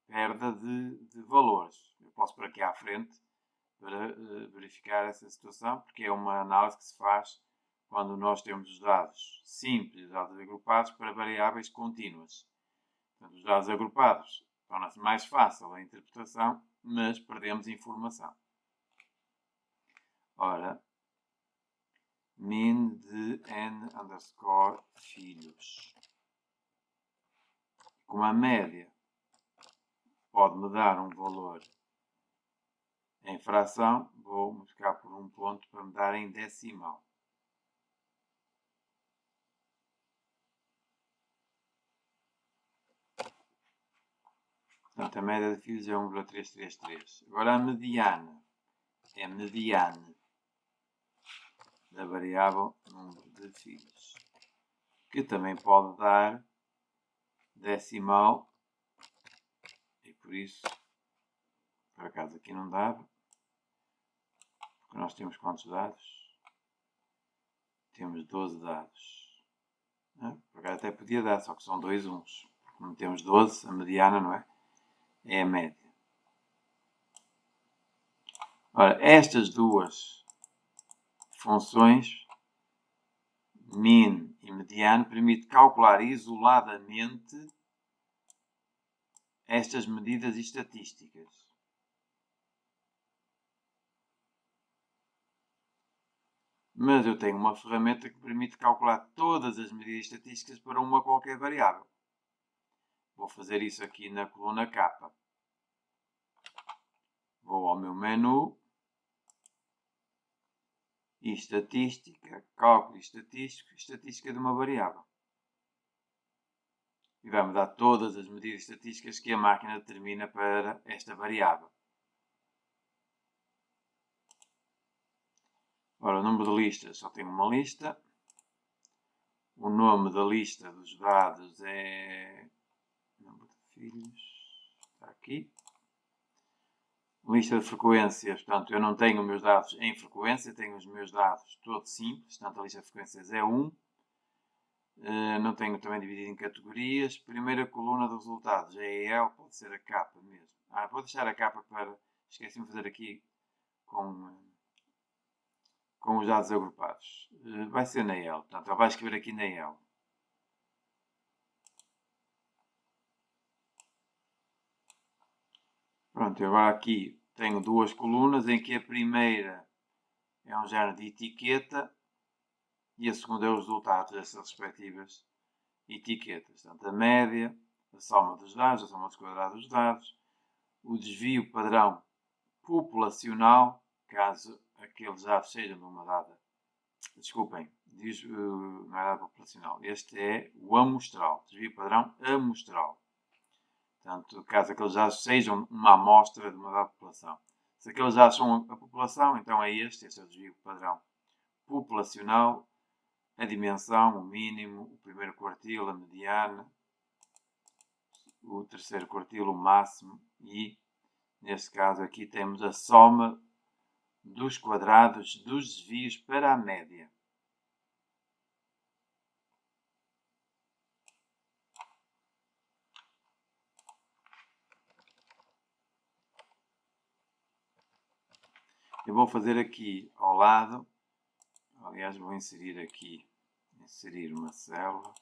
perda de valores. Eu posso por aqui à frente para verificar essa situação, porque é uma análise que se faz quando nós temos os dados simples e os dados agrupados para variáveis contínuas. Portanto, os dados agrupados torna-se mais fácil a interpretação, mas perdemos informação. Ora, min de n underscore filhos. Como a média pode-me dar um valor em fração, vou multiplicar por um ponto para me dar em decimal. Portanto, a média de filhos é 1,333. Agora a mediana é mediane da variável número de filhos, que também pode dar decimal, e por isso, por acaso aqui não dava, porque nós temos quantos dados? Temos 12 dados. Por acaso até podia dar, só que são 2 uns. Como temos 12, a mediana, não é? É a média. Ora, estas duas funções, min e mediano, permite calcular isoladamente estas medidas estatísticas. Mas eu tenho uma ferramenta que permite calcular todas as medidas estatísticas para uma qualquer variável. Vou fazer isso aqui na coluna K. Vou ao meu menu, estatística, cálculo estatístico, estatística de uma variável. E vai-me dar todas as medidas estatísticas que a máquina determina para esta variável. Ora, o número de listas, só tenho uma lista. O nome da lista dos dados é... número de filhos, está aqui. Lista de frequências, portanto, eu não tenho os meus dados em frequência, tenho os meus dados todos simples, portanto, a lista de frequências é 1. Não tenho também dividido em categorias. Primeira coluna de resultados é EL, pode ser a K mesmo. Vou deixar a K para... esqueci-me de fazer aqui com os dados agrupados. Vai ser na EL, portanto, ele vai escrever aqui na EL. Pronto, agora aqui tenho duas colunas em que a primeira é um género de etiqueta e a segunda é os resultados dessas respectivas etiquetas. Portanto, a média, a soma dos dados, a soma dos quadrados dos dados, o desvio padrão populacional, caso aqueles dados sejam de uma dada. Desculpem, não é dado populacional. Este é o amostral, desvio padrão amostral. Portanto, caso aqueles dados sejam uma amostra de uma dada população. Se aqueles dados são a população, então é este é o desvio padrão populacional, a dimensão, o mínimo, o primeiro quartil, a mediana, o terceiro quartil, o máximo e, neste caso aqui, temos a soma dos quadrados dos desvios para a média. Eu vou fazer aqui ao lado, aliás, vou inserir aqui, inserir uma célula,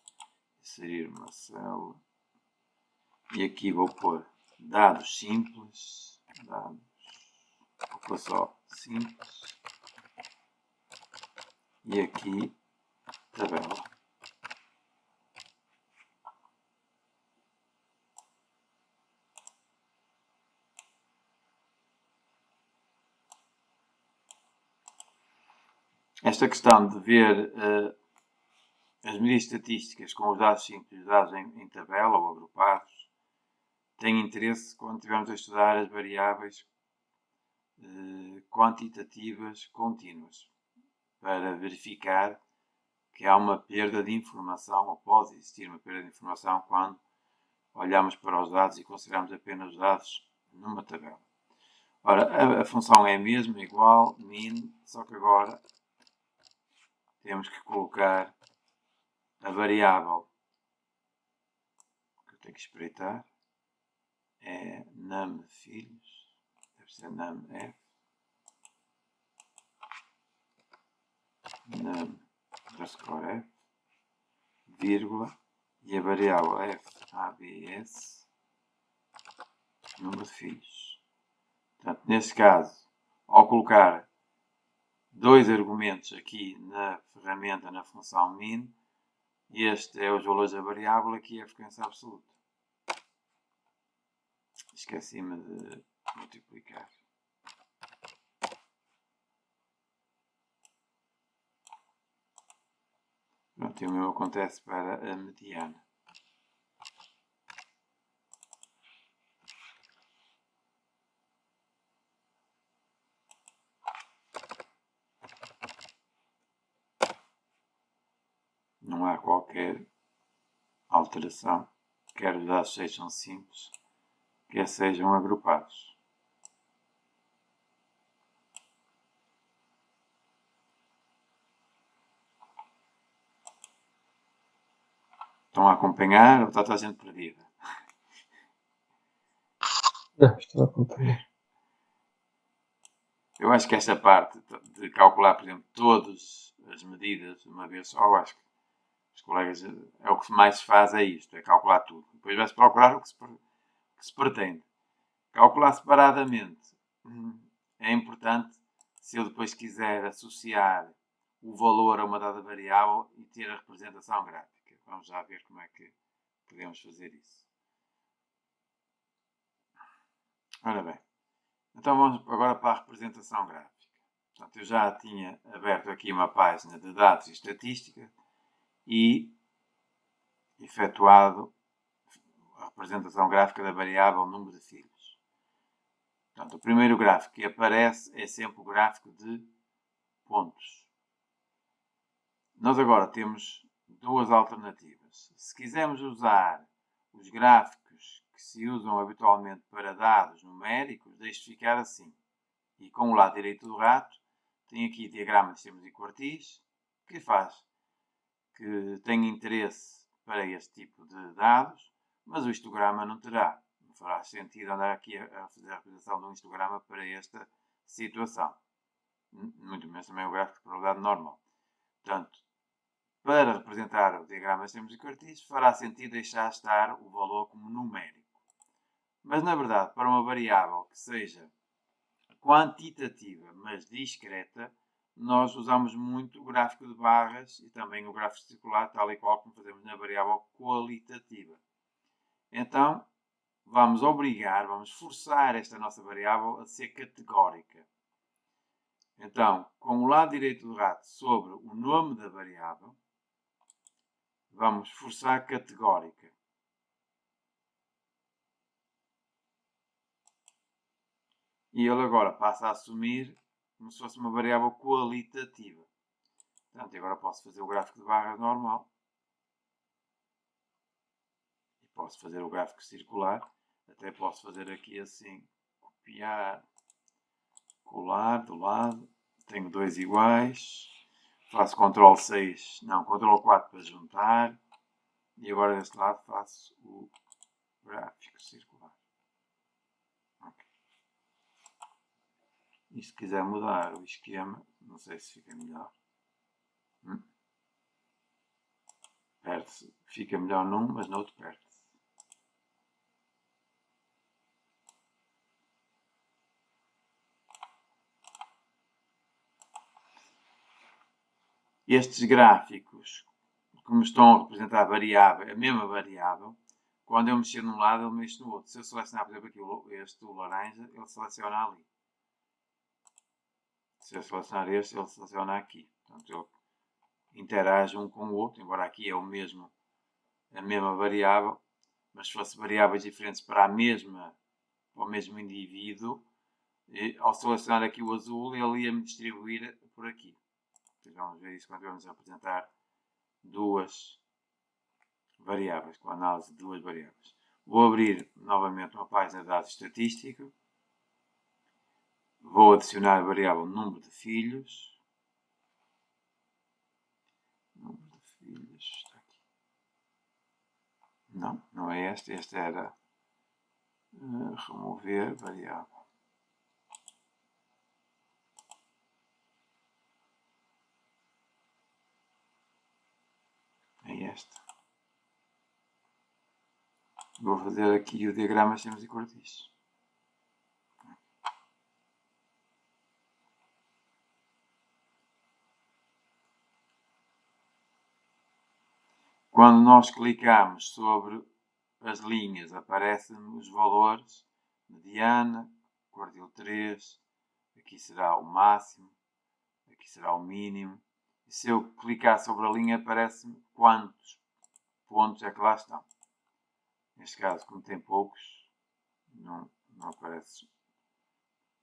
e aqui vou pôr dados simples, vou pôr só simples, e aqui tabela. Esta questão de ver as medidas estatísticas com os dados simples e os dados em tabela ou agrupados tem interesse quando estivermos a estudar as variáveis quantitativas contínuas, para verificar que há uma perda de informação, ou pode existir uma perda de informação, quando olhamos para os dados e consideramos apenas os dados numa tabela. Ora, a função é a mesma, igual, min, só que agora temos que colocar a variável que eu tenho que espreitar, é num de filhos, deve ser num f, num underscore f, vírgula, e a variável f, a, b, s, número de filhos. Portanto, neste caso, ao colocar dois argumentos aqui na ferramenta, na função min, este é os valores da variável, aqui é a frequência absoluta. Esqueci-me de multiplicar. Pronto, e o mesmo acontece para a mediana. Não há qualquer alteração, quer os dados sejam simples, quer sejam agrupados. Estão a acompanhar ou está toda a gente perdida? Não, estou a acompanhar. Eu acho que esta parte de calcular, por exemplo, todas as medidas de uma vez só, eu acho que os colegas, é o que mais se faz, é isto, é calcular tudo. Depois vai-se procurar o que se pretende. Calcular separadamente é importante se eu depois quiser associar o valor a uma dada variável e ter a representação gráfica. Vamos já ver como é que podemos fazer isso. Ora bem, então vamos agora para a representação gráfica. Portanto, eu já tinha aberto aqui uma página de dados e estatística e efetuado a representação gráfica da variável número de filhos. Portanto, o primeiro gráfico que aparece é sempre o gráfico de pontos. Nós agora temos duas alternativas. Se quisermos usar os gráficos que se usam habitualmente para dados numéricos, deixe ficar assim. E com o lado direito do rato, tem aqui diagrama de sistemas e quartis, que tem interesse para este tipo de dados, mas o histograma não terá. Não fará sentido andar aqui a fazer a representação de um histograma para esta situação. Muito menos também o gráfico de probabilidade normal. Portanto, para representar o diagrama de sistemas e quartis, fará sentido deixar estar o valor como numérico. Mas, na verdade, para uma variável que seja quantitativa, mas discreta, nós usamos muito o gráfico de barras e também o gráfico circular, tal e qual como fazemos na variável qualitativa. Então, vamos forçar esta nossa variável a ser categórica. Então, com o lado direito do rato sobre o nome da variável, vamos forçar categórica. E ele agora passa a assumir como se fosse uma variável qualitativa. Portanto, agora posso fazer o gráfico de barras normal. E posso fazer o gráfico circular. Até posso fazer aqui assim, copiar, colar do lado. Tenho dois iguais. Faço Ctrl 6, não, Ctrl 4 para juntar. E agora deste lado faço o gráfico circular. Okay. E se quiser mudar o esquema, não sei se fica melhor. Perde-se. Fica melhor num, mas no outro perde-se. Estes gráficos, como estão a representar a mesma variável, quando eu mexer num lado, ele mexe no outro. Se eu selecionar, por exemplo, aqui este laranja, ele seleciona ali. Se eu selecionar este, ele seleciona aqui. Portanto, ele interage um com o outro, embora aqui é a mesma variável, mas se fosse variáveis diferentes para o mesmo indivíduo, ao selecionar aqui o azul, ele ia-me distribuir por aqui. Então, vamos ver isso quando vamos apresentar duas variáveis, com a análise de duas variáveis. Vou abrir novamente uma página de dados estatísticos. Vou adicionar a variável número de filhos. Número de filhos está aqui. Não, não é este. Este era remover variável. É este. Vou fazer aqui o diagrama de sistemas e quartis. Quando nós clicamos sobre as linhas, aparecem os valores, mediana, quartil 3, aqui será o máximo, aqui será o mínimo. E se eu clicar sobre a linha, aparece-me quantos pontos é que lá estão. Neste caso, como tem poucos, não aparece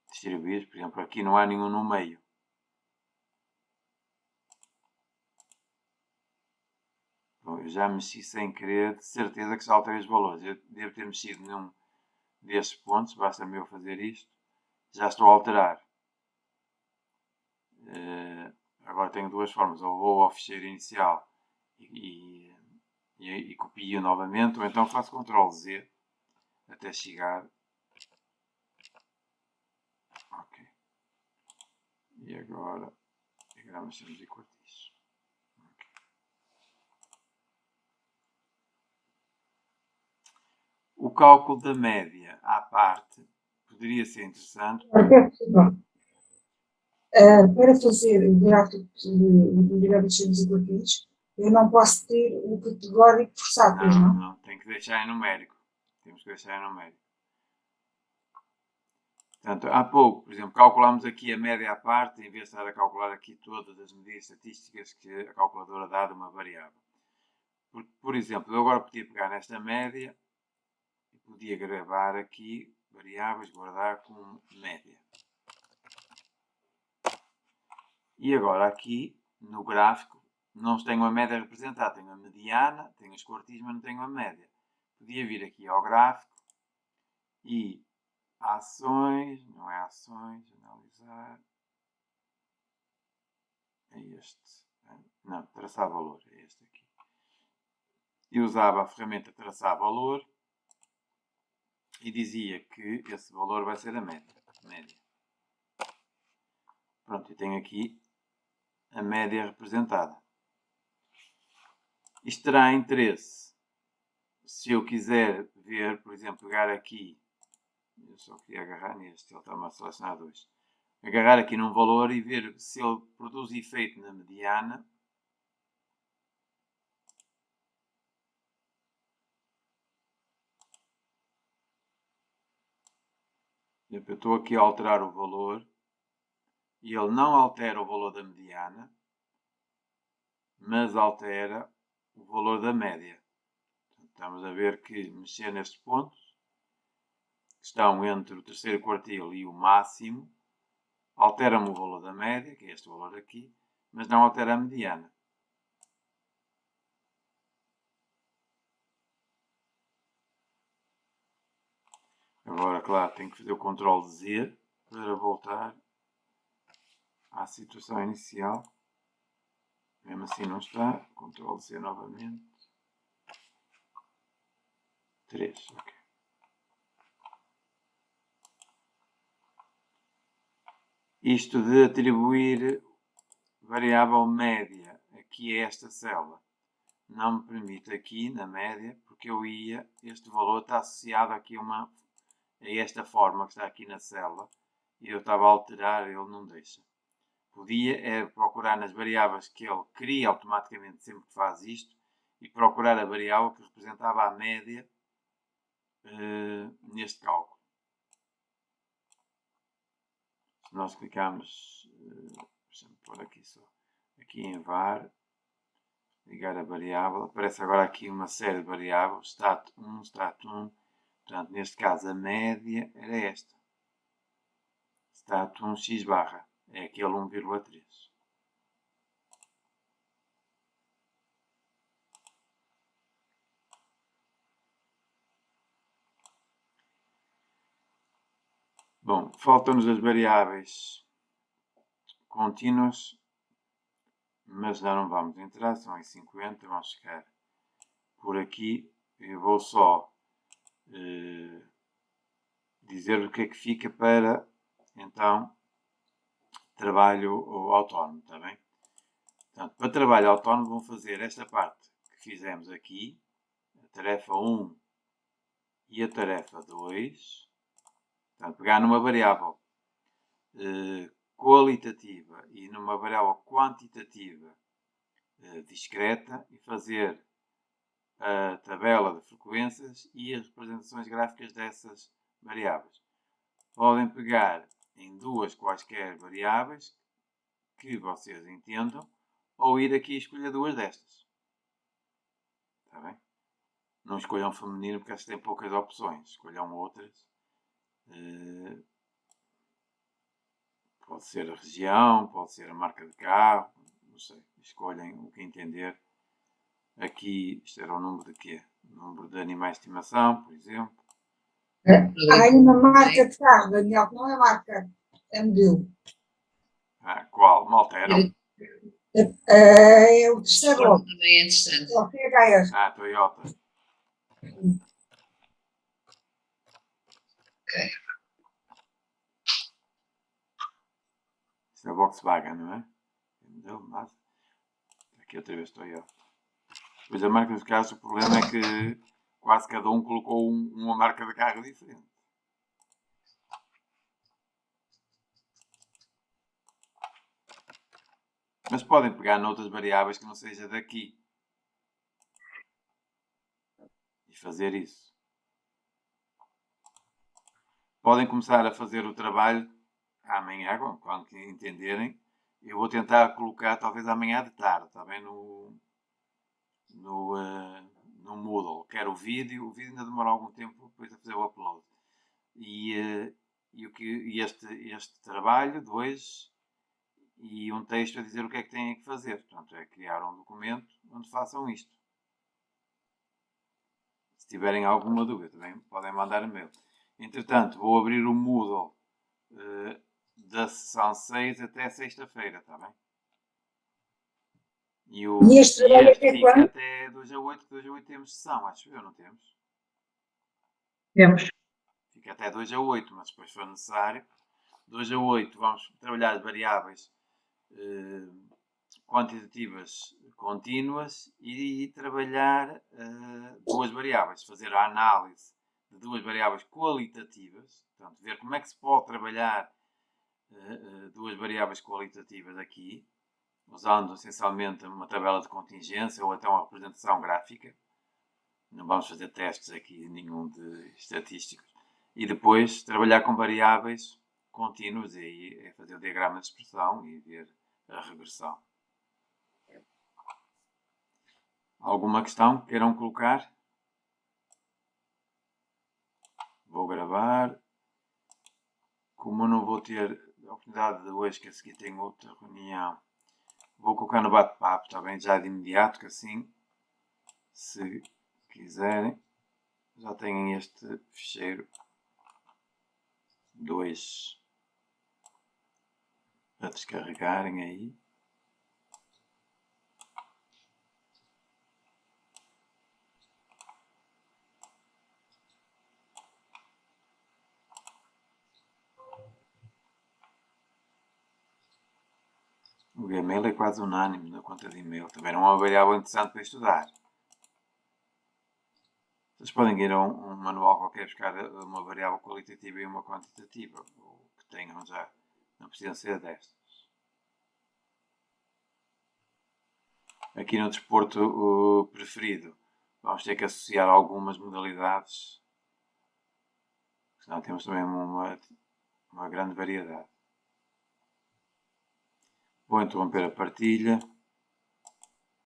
distribuídos. Por exemplo, aqui não há nenhum no meio. Bom, eu já mexi sem querer, de certeza que já alterei os valores. Eu devo ter mexido num destes pontos, basta-me eu fazer isto. Já estou a alterar. Agora tenho duas formas, ou vou ao ficheiro inicial e copio novamente, ou então faço Ctrl Z até chegar. Ok. E agora, diagramas de sistemas e quartis. Okay. O cálculo da média à parte poderia ser interessante. para fazer o gráfico de gravidades e partidos, eu não posso ter o categórico forçado, pois não? Não, tem que deixar em numérico. Temos que deixar em numérico. Portanto, há pouco, por exemplo, calculamos aqui a média à parte, em vez de estar a calcular aqui todas as medidas estatísticas que a calculadora dá de uma variável. Por exemplo, eu agora podia pegar nesta média e podia gravar aqui variáveis, guardar como média. E agora aqui, no gráfico, não tenho a média representada, tenho a mediana, tenho as quartis, mas não tenho a média. Podia vir aqui ao gráfico e ações, não é ações, analisar, é este, não, traçar valor, é este aqui. E usava a ferramenta traçar valor e dizia que esse valor vai ser a média. Pronto, e tenho aqui a média representada. Isto terá interesse se eu quiser ver, por exemplo, pegar aqui, eu só queria agarrar neste, ele está-me a selecionar dois. Agarrar aqui num valor e ver se ele produz efeito na mediana. Eu estou aqui a alterar o valor e ele não altera o valor da mediana, mas altera o valor da média. Estamos a ver que mexer nestes pontos, que estão entre o terceiro quartil e o máximo, altera-me o valor da média, que é este valor aqui, mas não altera a mediana. Agora, claro, tenho que fazer o Ctrl Z para voltar à situação inicial. Mesmo assim não está. Ctrl Z novamente. 3, ok. Isto de atribuir variável média aqui a esta célula não me permite aqui na média, porque este valor está associado aqui a esta forma que está aqui na célula e eu estava a alterar, ele não deixa. Podia procurar nas variáveis que ele cria automaticamente sempre que faz isto e procurar a variável que representava a média neste cálculo. Se nós clicarmos, deixa-me pôr aqui só, aqui em var, ligar a variável, aparece agora aqui uma série de variáveis, stat1, stat1, portanto neste caso a média era esta, stat1 x barra, é aquele 1,3. Bom, faltam-nos as variáveis contínuas, mas já não vamos entrar, são em 50, vamos chegar por aqui. Eu vou só dizer o que é que fica para, então, trabalho autónomo, está bem? Portanto, para trabalho autónomo vão fazer esta parte que fizemos aqui, a tarefa 1 e a tarefa 2. Portanto, pegar numa variável qualitativa e numa variável quantitativa discreta e fazer a tabela de frequências e as representações gráficas dessas variáveis. Podem pegar em duas quaisquer variáveis que vocês entendam ou ir aqui e escolher duas destas. Está bem? Não escolham feminino porque estas têm poucas opções. Escolham outras. Pode ser a região, pode ser a marca de carro, não sei. Escolhem o que entender. Aqui, isto era o número de quê? O número de animais de estimação, por exemplo. Há aí uma marca de carro, Daniel, que não é marca, é modelo. Qual? Me alteram? É o terceiro logo. Também é interessante. É o THR. Toyota. Ok. Isto é Volkswagen, não é? Mas aqui outra vez Toyota. Pois a marca dos carros, o problema é que quase cada um colocou uma marca de carro diferente. Mas podem pegar noutras variáveis que não seja daqui e fazer isso. Podem começar a fazer o trabalho amanhã, quando entenderem. Eu vou tentar colocar talvez amanhã de tarde, está bem? No Moodle. Quero o vídeo ainda demora algum tempo depois de fazer o upload. E este trabalho de hoje e um texto a dizer o que é que têm que fazer. Portanto, é criar um documento onde façam isto. Se tiverem alguma dúvida, também podem mandar e-mail. Entretanto, vou abrir o Moodle da sessão 6 até sexta-feira, está bem? E este trabalho até fica quando? até 2 a 8, 2 a 8 temos sessão, acho eu, não temos? Temos. Fica até 2 a 8, mas depois se for necessário. 2 a 8 vamos trabalhar as variáveis quantitativas contínuas e trabalhar duas variáveis, fazer a análise de duas variáveis qualitativas, portanto, ver como é que se pode trabalhar duas variáveis qualitativas aqui, usando essencialmente uma tabela de contingência ou até uma representação gráfica. Não vamos fazer testes aqui nenhum de estatísticos. E depois trabalhar com variáveis contínuas, e aí é fazer o diagrama de expressão e ver a regressão. Alguma questão que queiram colocar? Vou gravar. Como eu não vou ter a oportunidade de hoje, que a seguir tenho outra reunião, vou colocar no bate-papo, está bem? Já de imediato, que assim, se quiserem, já têm este ficheiro 2 a descarregarem aí. O Gmail é quase unânime na conta de e-mail. Também não é uma variável interessante para estudar. Vocês podem ir a um manual qualquer buscar uma variável qualitativa e uma quantitativa, ou que tenham já. Não precisam ser destas. Aqui no desporto preferido, vamos ter que associar algumas modalidades, senão temos também uma grande variedade. Vou interromper a partilha.